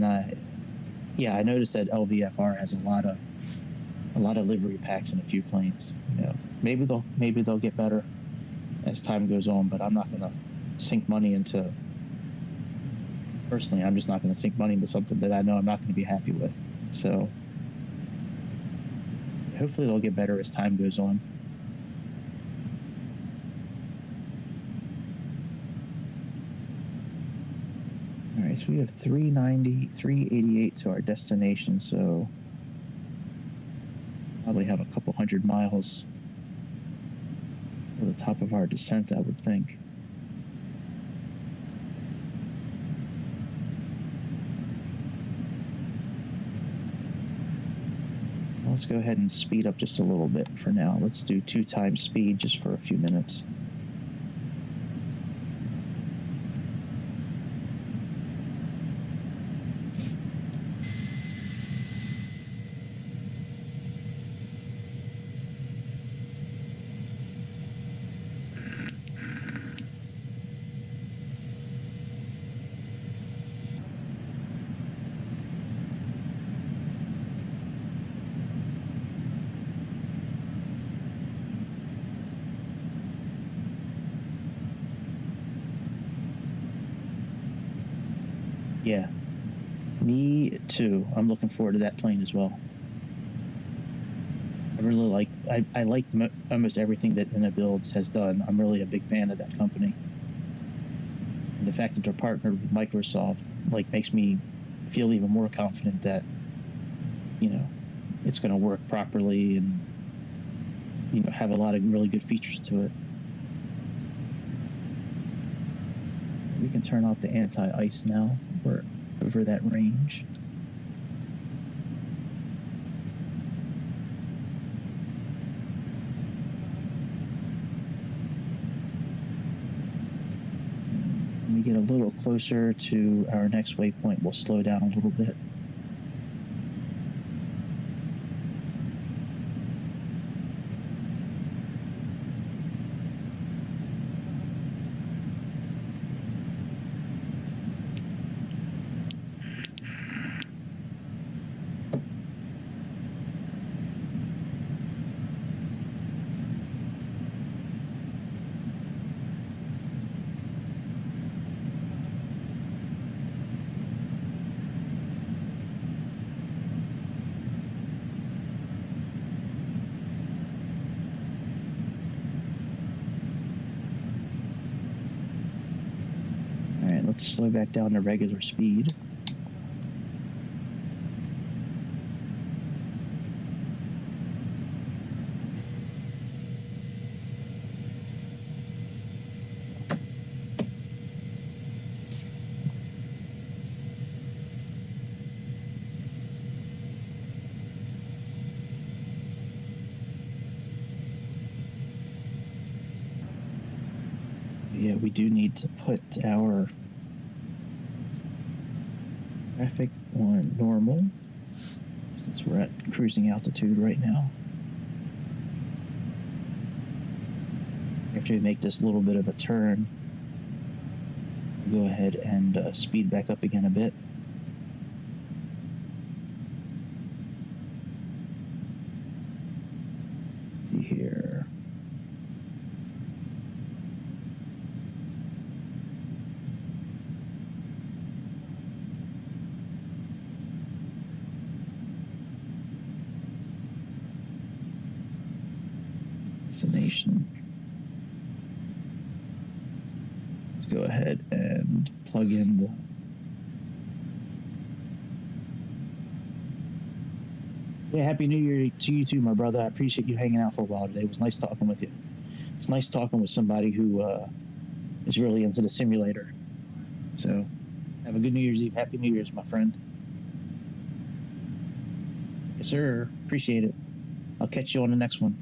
Speaker 1: yeah, I noticed that LVFR has a lot of livery packs in a few planes. You know, maybe they'll get better as time goes on, but I'm not gonna sink money into. Personally, I'm just not going to sink money into something that I know I'm not going to be happy with. So hopefully they'll get better as time goes on. All right, so we have 390, 388 to our destination, so probably have a couple hundred miles to the top of our descent, I would think. Let's go ahead and speed up just a little bit for now. Let's do 2 times speed just for a few minutes. Yeah, me too. I'm looking forward to that plane as well. I really like. I like almost everything that Inna Builds has done. I'm really a big fan of that company, and the fact that they're partnered with Microsoft like makes me feel even more confident that it's going to work properly and have a lot of really good features to it. We can turn off the anti-ice now. We're over that range. When we get a little closer to our next waypoint, we'll slow down a little bit. slow back down to regular speed. Yeah, we do need to put our traffic on normal since we're at cruising altitude right now. After we make this little bit of a turn, we'll go ahead and speed back up again a bit. Let's see here. Destination. Let's go ahead and plug in the Happy New Year to you too, my brother. I appreciate you hanging out for a while today. It was nice talking with you. It's nice talking with somebody who is really into the simulator. So have a good New Year's Eve. Happy New Year's, my friend. Yes, sir. Appreciate it. I'll catch you on the next one.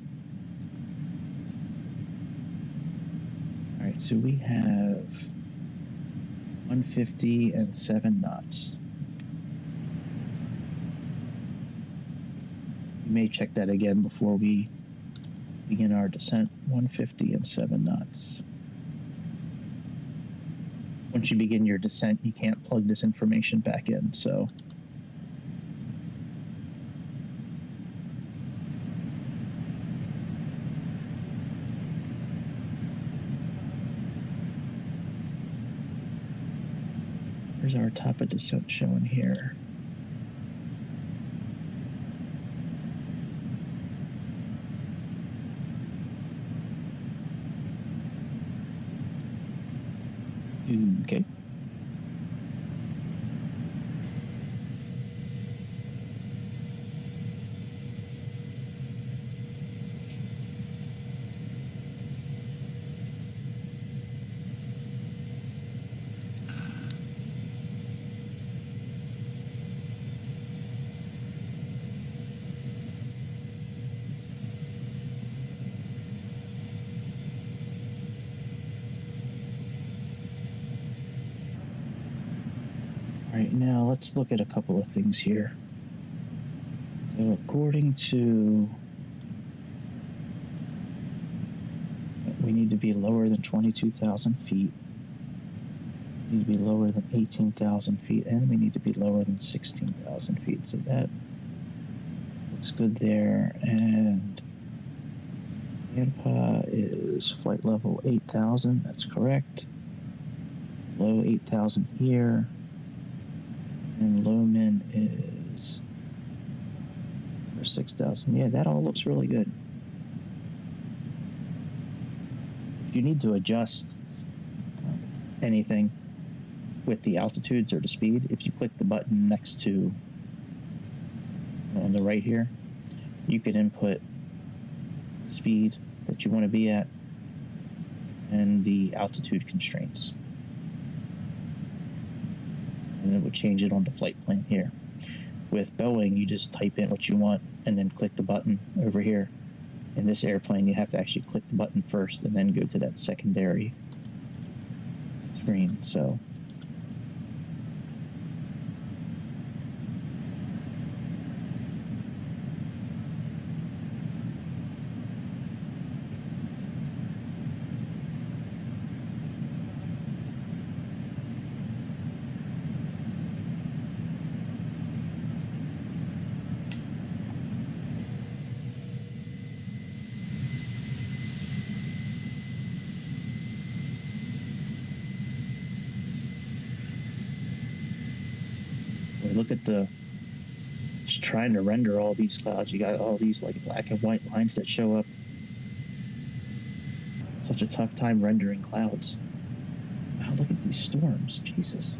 Speaker 1: All right, so we have 150 and 7 knots. We may check that again before we begin our descent. 150 and 7 knots. Once you begin your descent, you can't plug this information back in, so. Here's our top of descent showing here. Okay. All right, now let's look at a couple of things here. So according to, we need to be lower than 22,000 feet. We need to be lower than 18,000 feet, and we need to be lower than 16,000 feet. So that looks good there. And ANPA is flight level 8,000. That's correct. Low 8,000 here. And low min is for 6,000. Yeah, that all looks really good. If you need to adjust anything with the altitudes or the speed, if you click the button next to on the right here, you can input speed that you want to be at and the altitude constraints. And it would change it on the flight plan here. With Boeing, you just type in what you want and then click the button over here. In this airplane, you have to actually click the button first and then go to that secondary screen. So look at just trying to render all these clouds. You got all these like black and white lines that show up. Such a tough time rendering clouds. Wow, look at these storms. Jesus.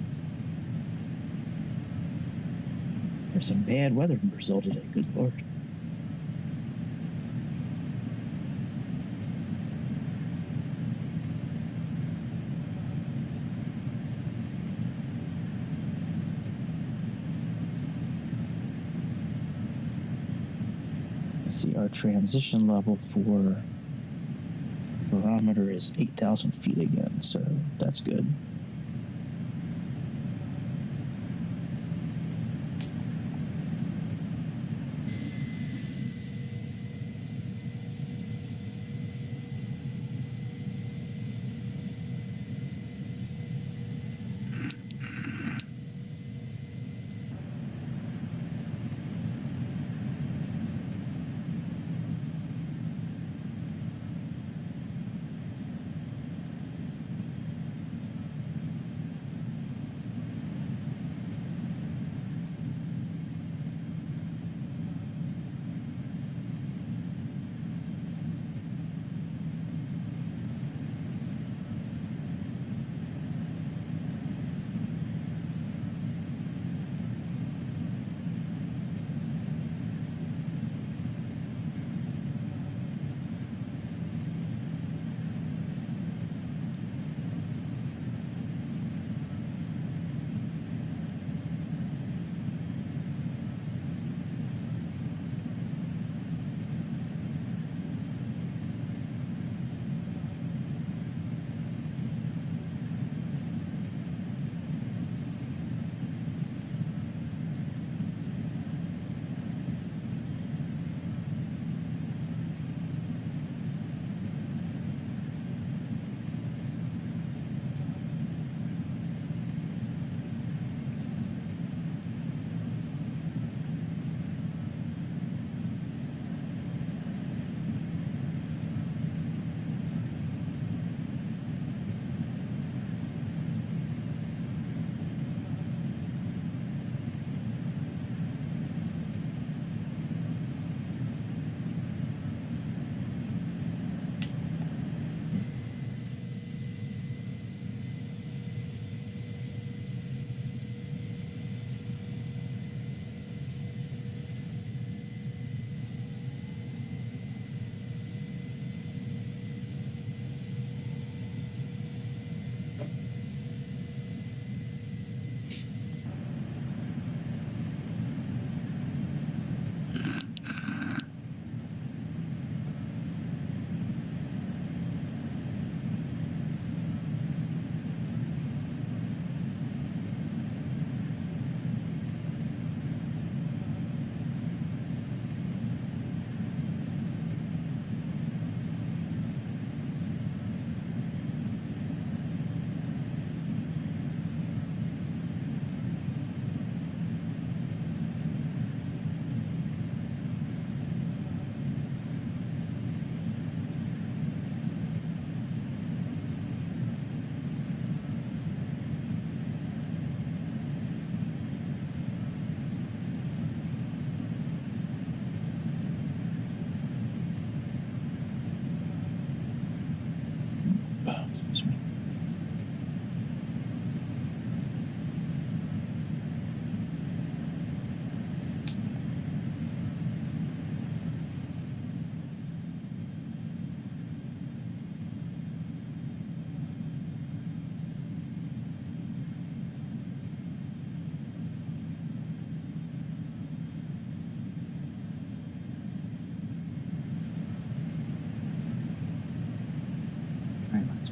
Speaker 1: There's some bad weather in Brazil today. Good Lord. Let's see, our transition level for barometer is 8,000 feet again, so that's good.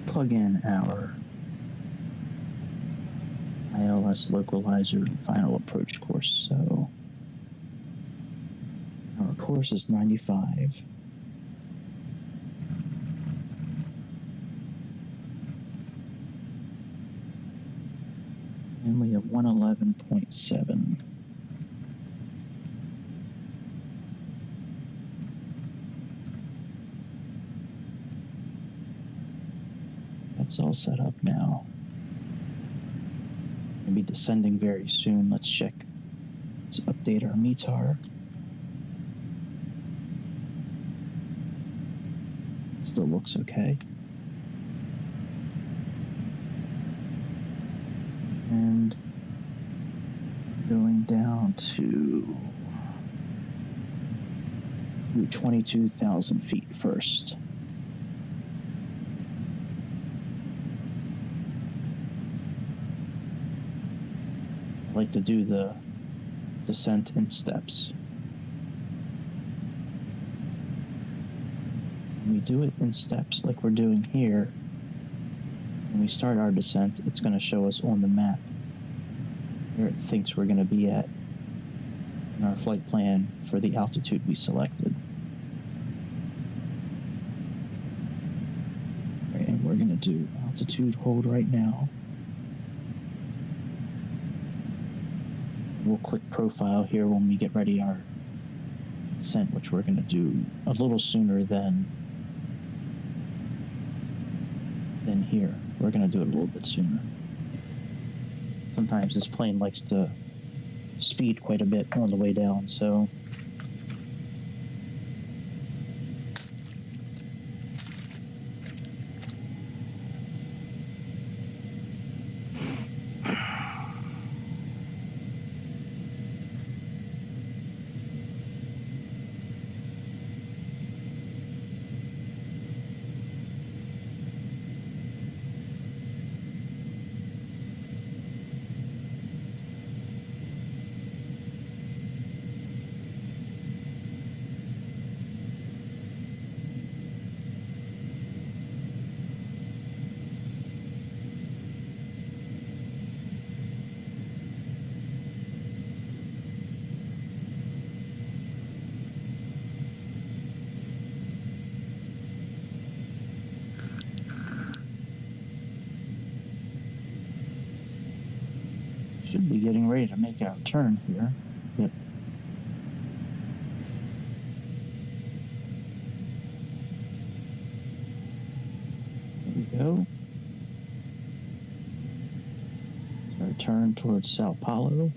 Speaker 1: Plug in our ILS localizer final approach course. So our course is 95. And we have 111.7. That's all set up now. We'll be descending very soon. Let's check. Let's update our METAR. Still looks okay. And going down to 22,000 feet first. I like to do the descent in steps. When we do it in steps like we're doing here, when we start our descent, it's going to show us on the map where it thinks we're going to be at in our flight plan for the altitude we selected. Right, and we're going to do altitude hold right now. We'll click profile here when we get ready our descent, which we're going to do a little sooner than here. We're going to do it a little bit sooner. Sometimes this plane likes to speed quite a bit on the way down, so should be getting ready to make our turn here. Yep. There we go. Our turn towards Sao Paulo.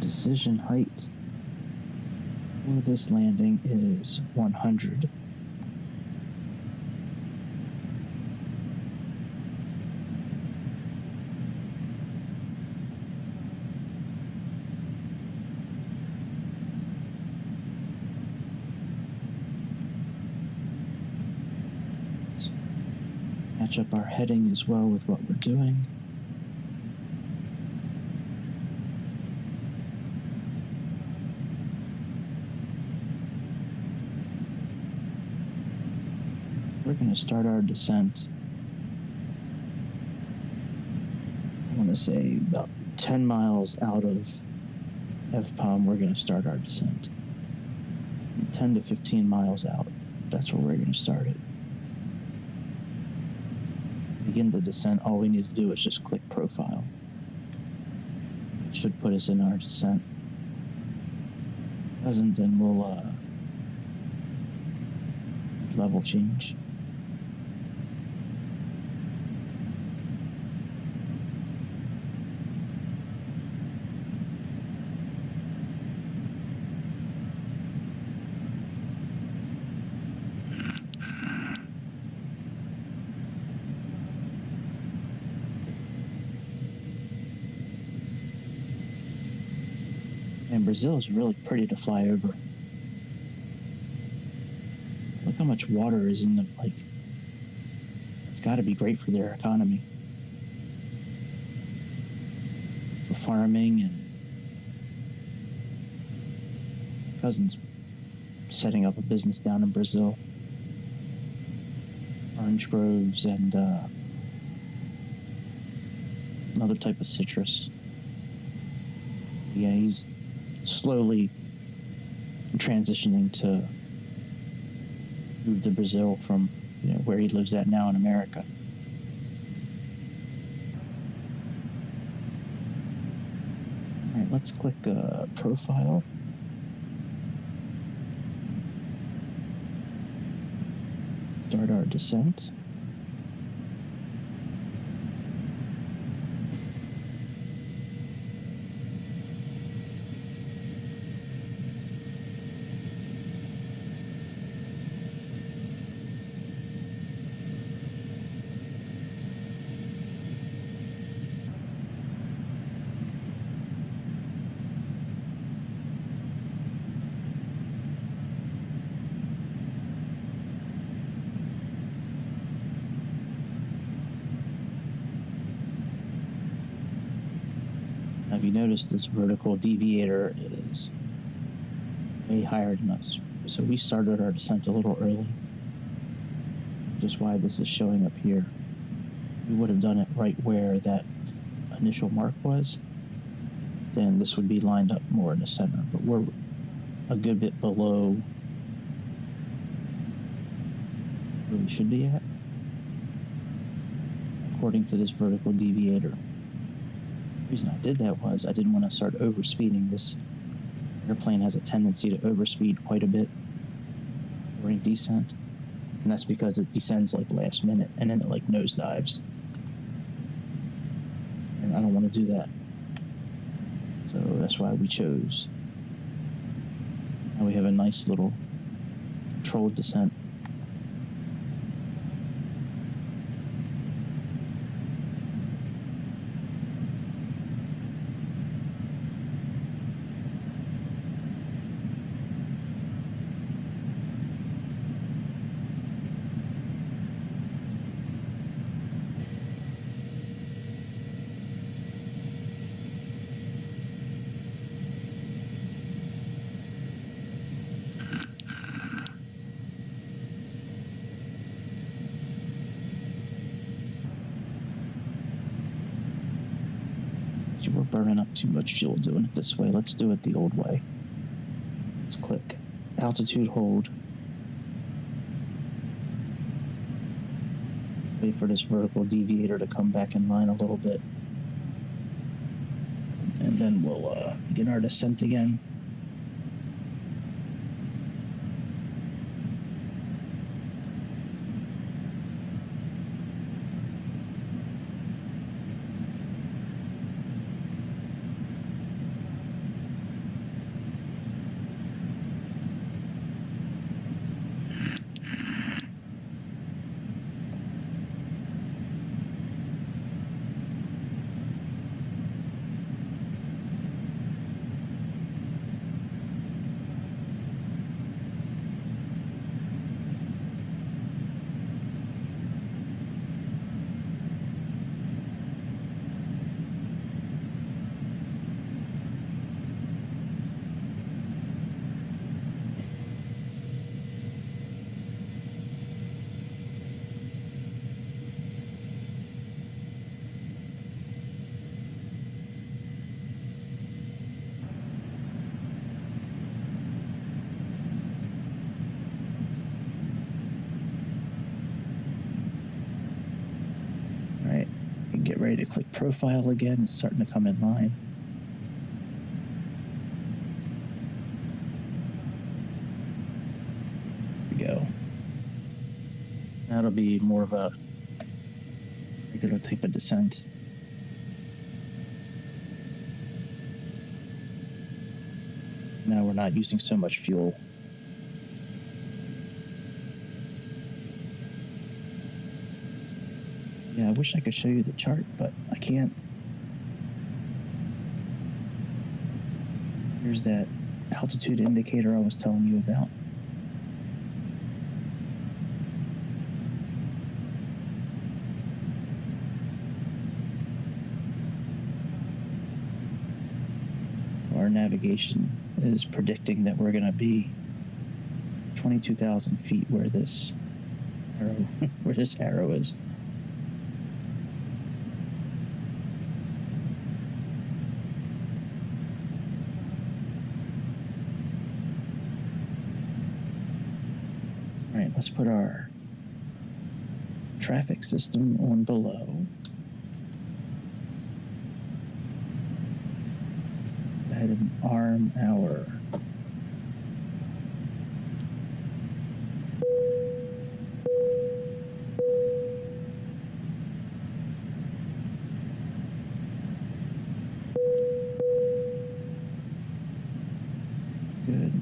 Speaker 1: Decision height for this landing is 100. Let's match up our heading as well with what we're doing. We're going to start our descent, I want to say about 10 miles out of FPOM, we're going to start our descent. 10 to 15 miles out, that's where we're going to start it. Begin the descent, all we need to do is just click profile. It should put us in our descent. If it doesn't, then we'll level change. And Brazil is really pretty to fly over. Look how much water is in the, like, it's got to be great for their economy. For farming, and cousin's setting up a business down in Brazil. Orange groves and another type of citrus. Yeah, he's slowly transitioning to move to Brazil from where he lives at now in America. right, let's click profile. Start our descent. Now, if you notice, this vertical deviator is way higher than us. So we started our descent a little early, which is why this is showing up here. We would have done it right where that initial mark was, then this would be lined up more in the center. But we're a good bit below where we should be at, according to this vertical deviator. The reason I did that was I didn't want to start overspeeding. This airplane has a tendency to overspeed quite a bit during descent, and that's because it descends like last minute and then it like nosedives, and I don't want to do that. So that's why we chose. Now we have a nice little controlled descent. We're burning up too much fuel doing it this way. Let's do it the old way. Let's click altitude hold. Wait for this vertical deviator to come back in line a little bit. And then we'll begin our descent again. Get ready to click profile again. It's starting to come in line. Here we go. That'll be more of a regular type of descent. Now we're not using so much fuel. Yeah, I wish I could show you the chart, but I can't. Here's that altitude indicator I was telling you about. Our navigation is predicting that we're going to be 22,000 feet where this arrow is. All right, let's put our traffic system on below. arm/hour. Good.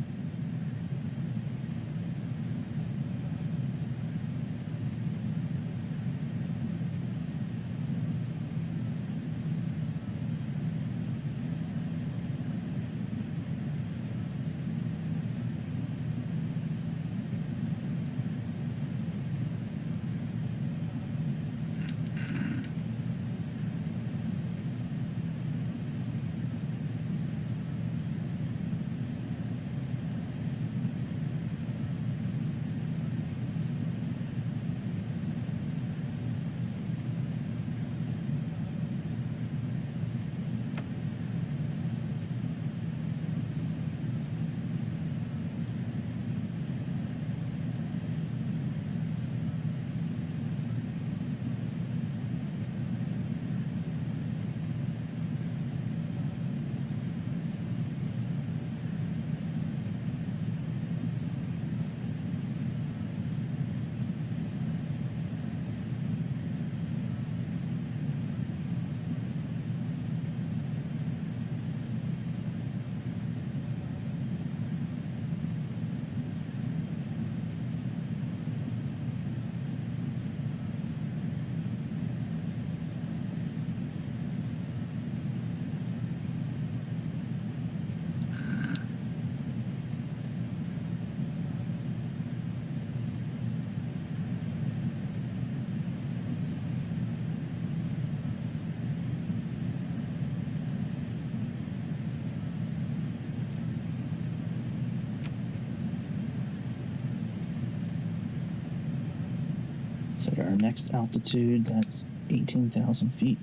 Speaker 1: Set our next altitude, that's 18,000 feet.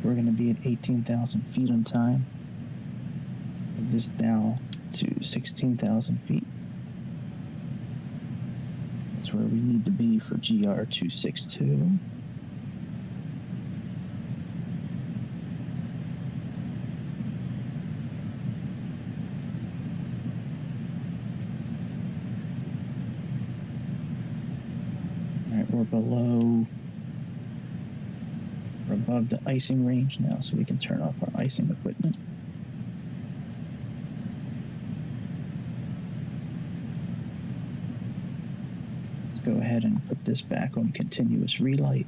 Speaker 1: We're going to be at 18,000 feet on time. Move this down to 16,000 feet. That's where we need to be for GR262. All right, we're above the icing range now, so we can turn off our icing equipment. Let's go ahead and put this back on continuous relight.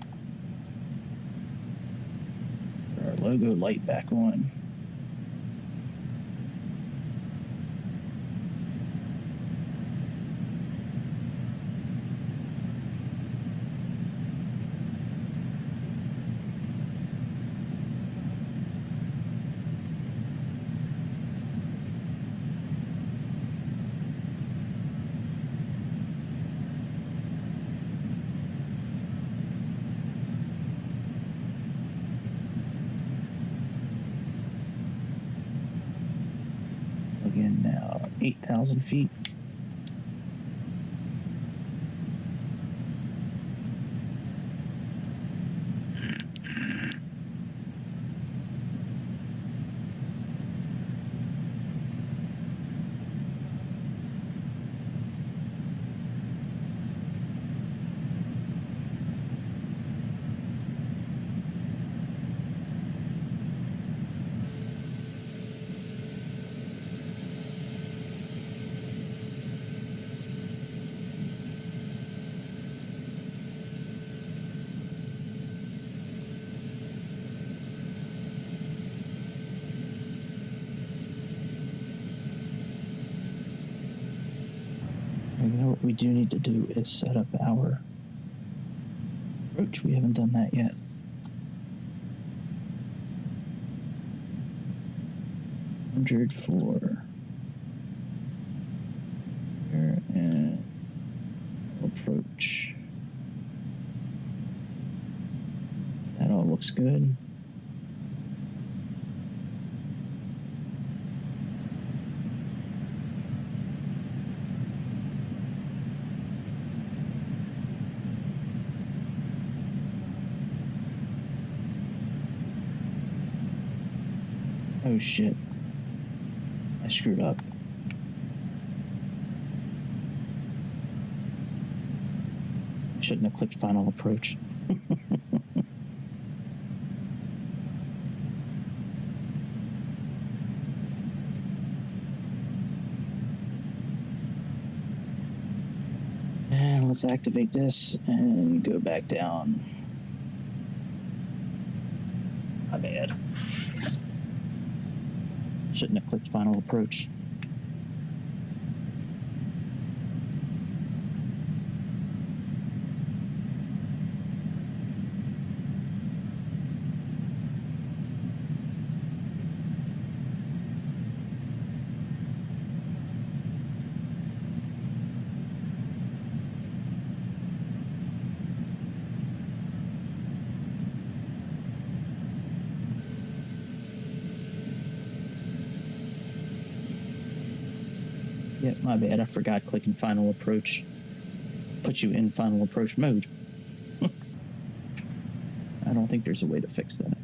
Speaker 1: Put our logo light back on. And now 8,000 feet. You know what we do need to do is set up our approach. We haven't done that yet. $100 and approach. That all looks good. Oh shit. I screwed up. I shouldn't have clicked final approach. And let's activate this and go back down. My bad. Shouldn't have clicked final approach. Yeah, my bad. I forgot clicking final approach. Put you in final approach mode. I don't think there's a way to fix that.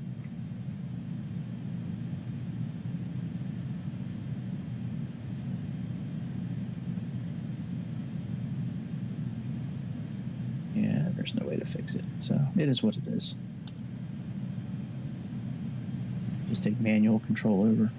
Speaker 1: Yeah, there's no way to fix it. So it is what it is. Just take manual control over.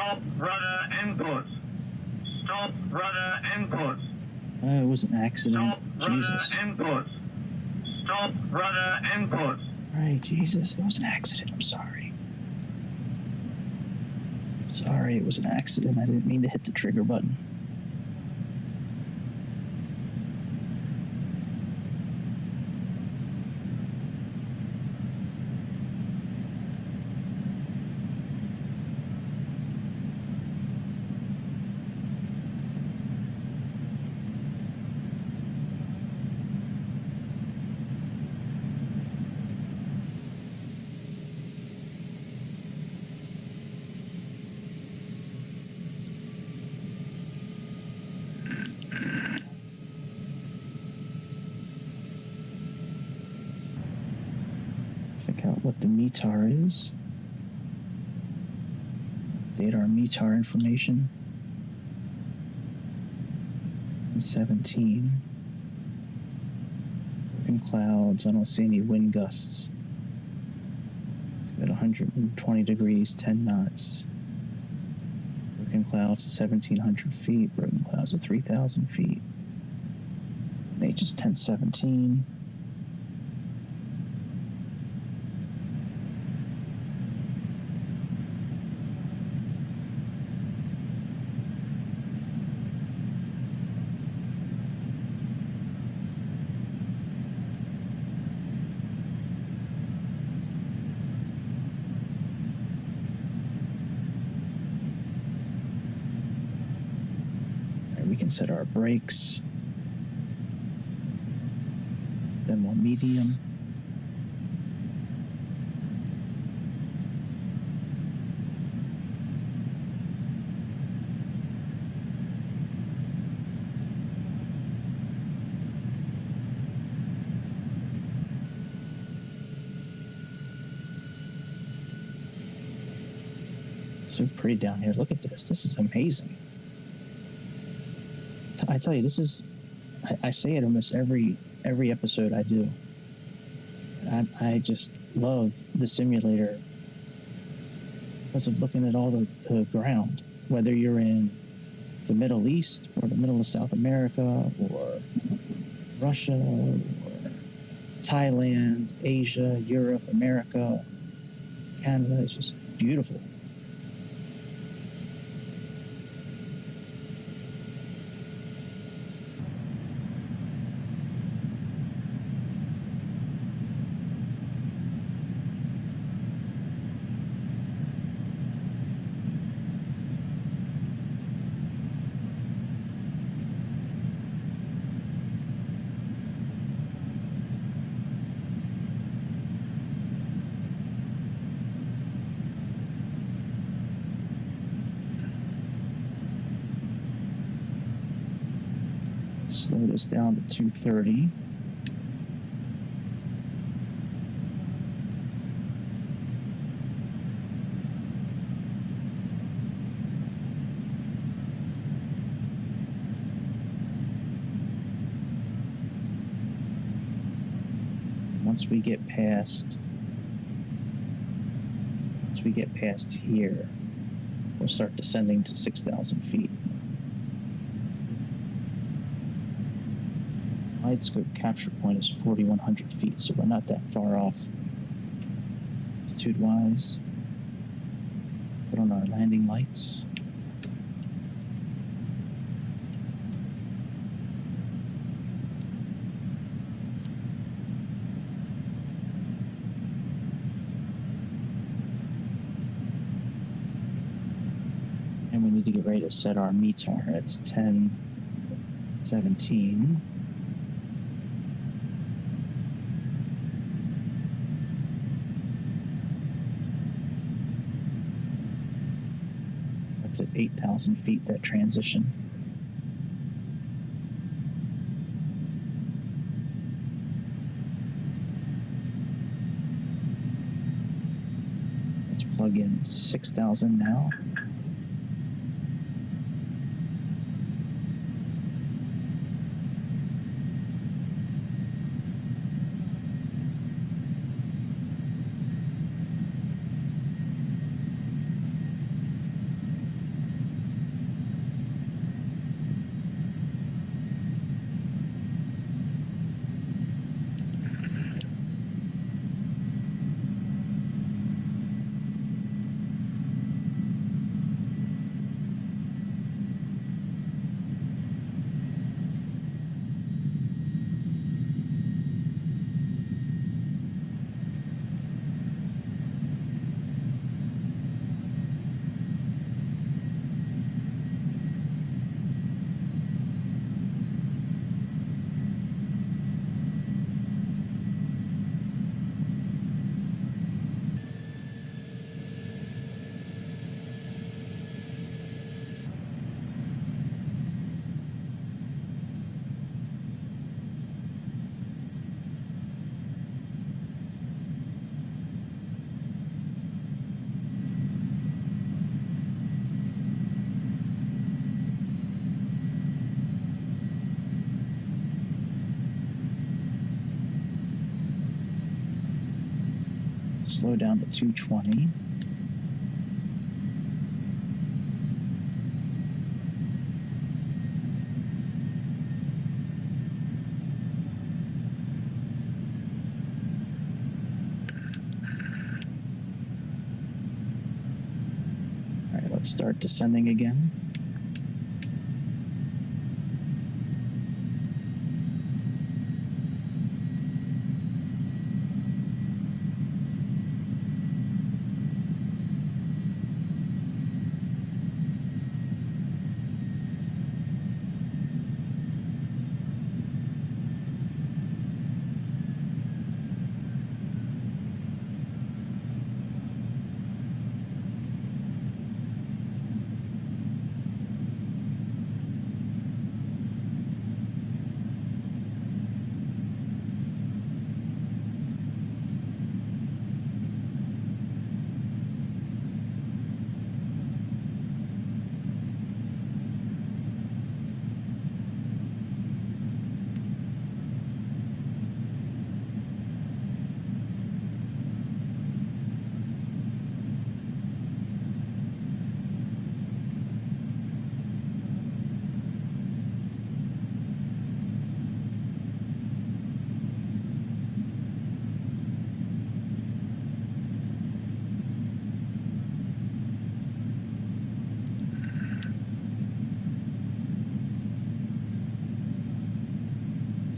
Speaker 2: Stop rudder input. Stop rudder input.
Speaker 1: It was an accident.
Speaker 2: Stop
Speaker 1: Jesus.
Speaker 2: rudder input. Stop rudder input.
Speaker 1: Right, Jesus, it was an accident. I'm sorry. Sorry, it was an accident. I didn't mean to hit the trigger button. Check out what the METAR is. Update our METAR information. 17. Broken clouds. I don't see any wind gusts. It's got 120 degrees, 10 knots. Broken clouds at 1,700 feet. Broken clouds at 3,000 feet. H is 1017. We can set our brakes. Then we'll medium. So pretty down here. Look at this. This is amazing. I tell you, this is, I say it almost every episode I do. I just love the simulator because of looking at all the ground, whether you're in the Middle East or the middle of South America or Russia or Thailand, Asia, Europe, America, Canada. It's just beautiful. Slow this down to 230. Once we get past here, we'll start descending to 6,000 feet. Wide scope capture point is 4,100 feet, so we're not that far off altitude-wise. Put on our landing lights. And we need to get ready to set our METAR. It's 1017. That's at 8,000 feet, that transition. Let's plug in 6,000 now. slow down to 220. All right, let's start descending again.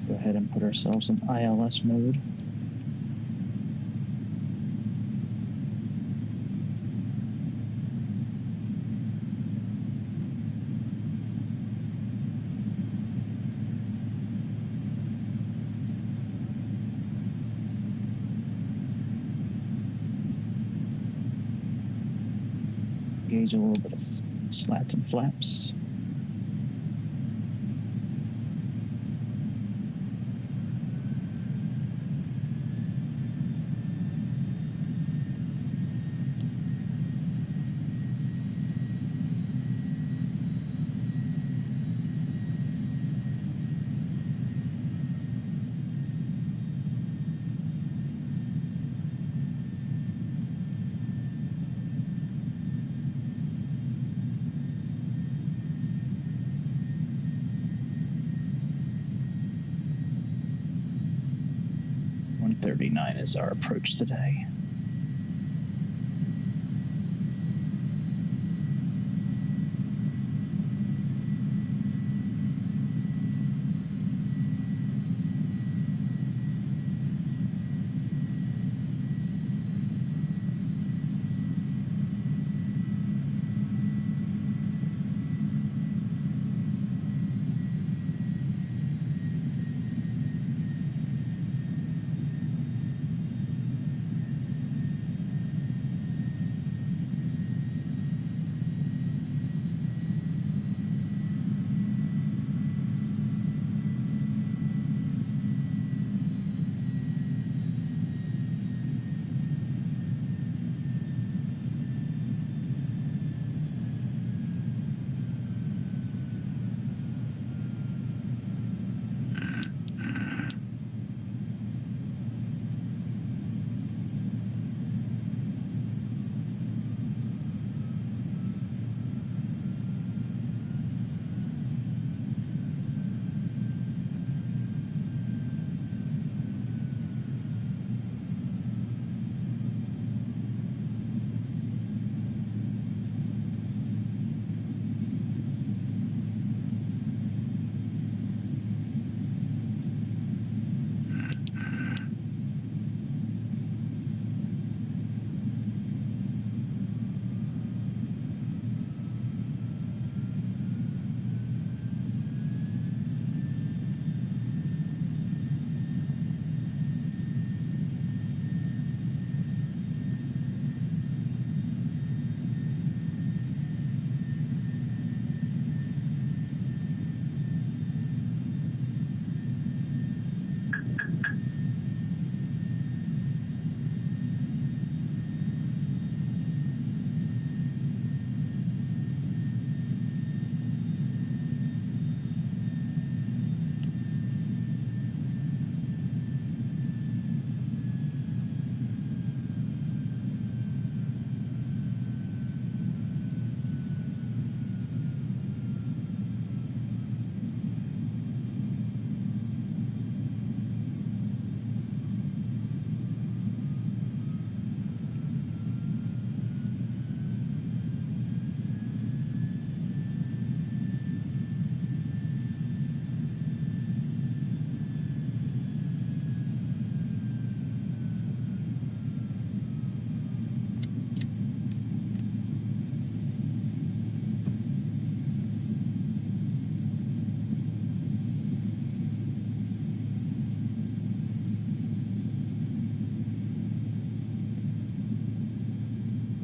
Speaker 1: Go ahead and put ourselves in ILS mode. Engage a little bit of slats and flaps. .39 is our approach today.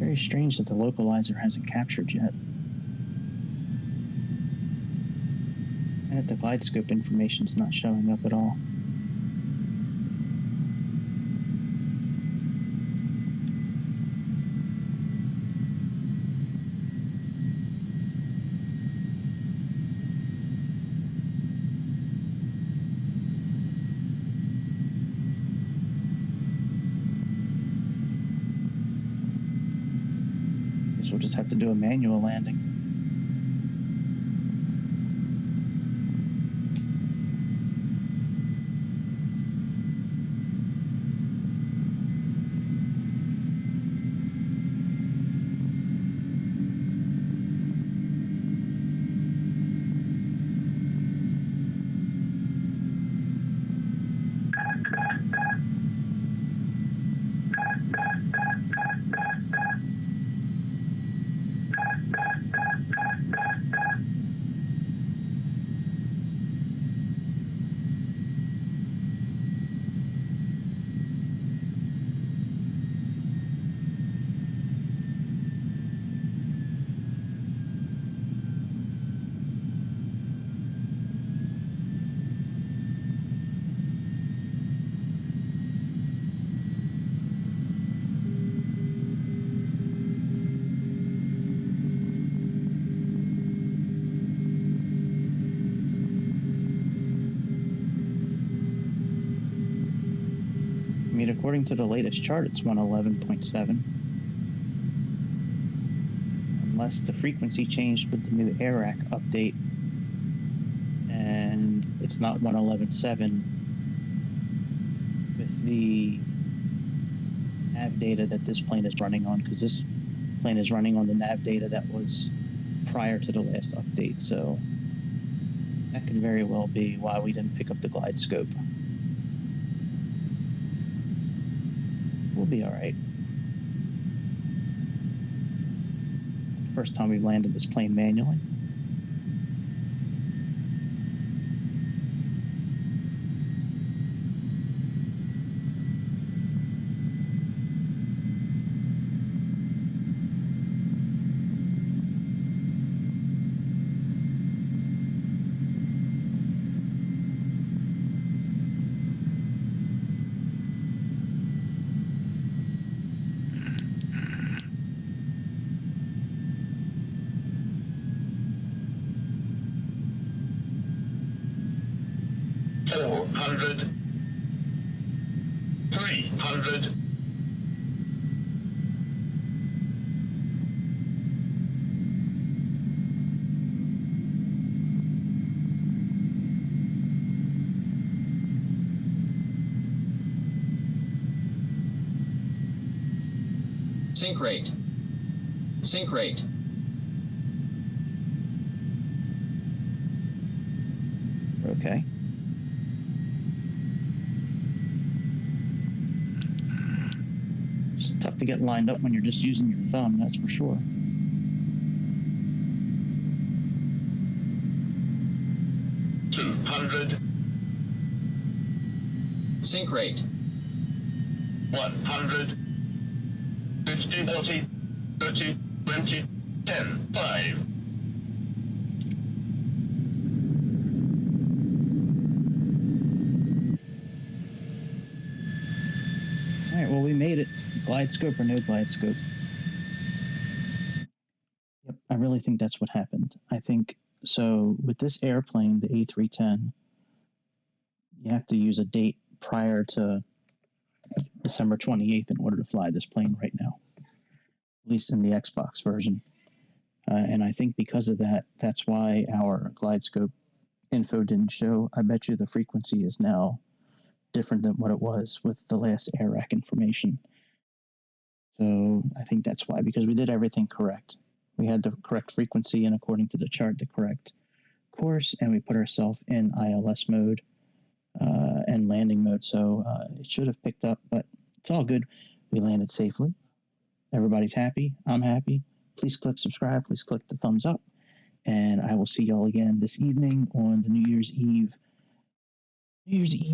Speaker 1: Very strange that the localizer hasn't captured yet. And that the glide scope information is not showing up at all. Guess we'll just have to do a manual landing. I mean, according to the latest chart, it's 111.7. Unless the frequency changed with the new AIRAC update and it's not 111.7 with the nav data that this plane is running on, because this plane is running on the nav data that was prior to the last update, so that could very well be why we didn't pick up the glide scope. We'll be all right. First time we've landed this plane manually.
Speaker 2: $400, $300,
Speaker 3: Sync rate. Sync rate.
Speaker 1: Okay. It's tough to get lined up when you're just using your thumb, that's for sure.
Speaker 2: $200,
Speaker 3: Sync rate.
Speaker 2: 100, 50, 40, 30, 20, 10, 5.
Speaker 1: All right, well, we made it. Glide scope or no glide scope. Yep, I really think that's what happened. I think, so with this airplane, the A310, you have to use a date prior to December 28th in order to fly this plane right now, at least in the Xbox version. And I think because of that, that's why our glide scope info didn't show. I bet you the frequency is now different than what it was with the last AIRAC information. So I think that's why, because we did everything correct. We had the correct frequency and according to the chart, the correct course, and we put ourselves in ILS mode and landing mode. So it should have picked up, but it's all good. We landed safely. Everybody's happy. I'm happy. Please click subscribe. Please click the thumbs up. And I will see y'all again this evening on the New Year's Eve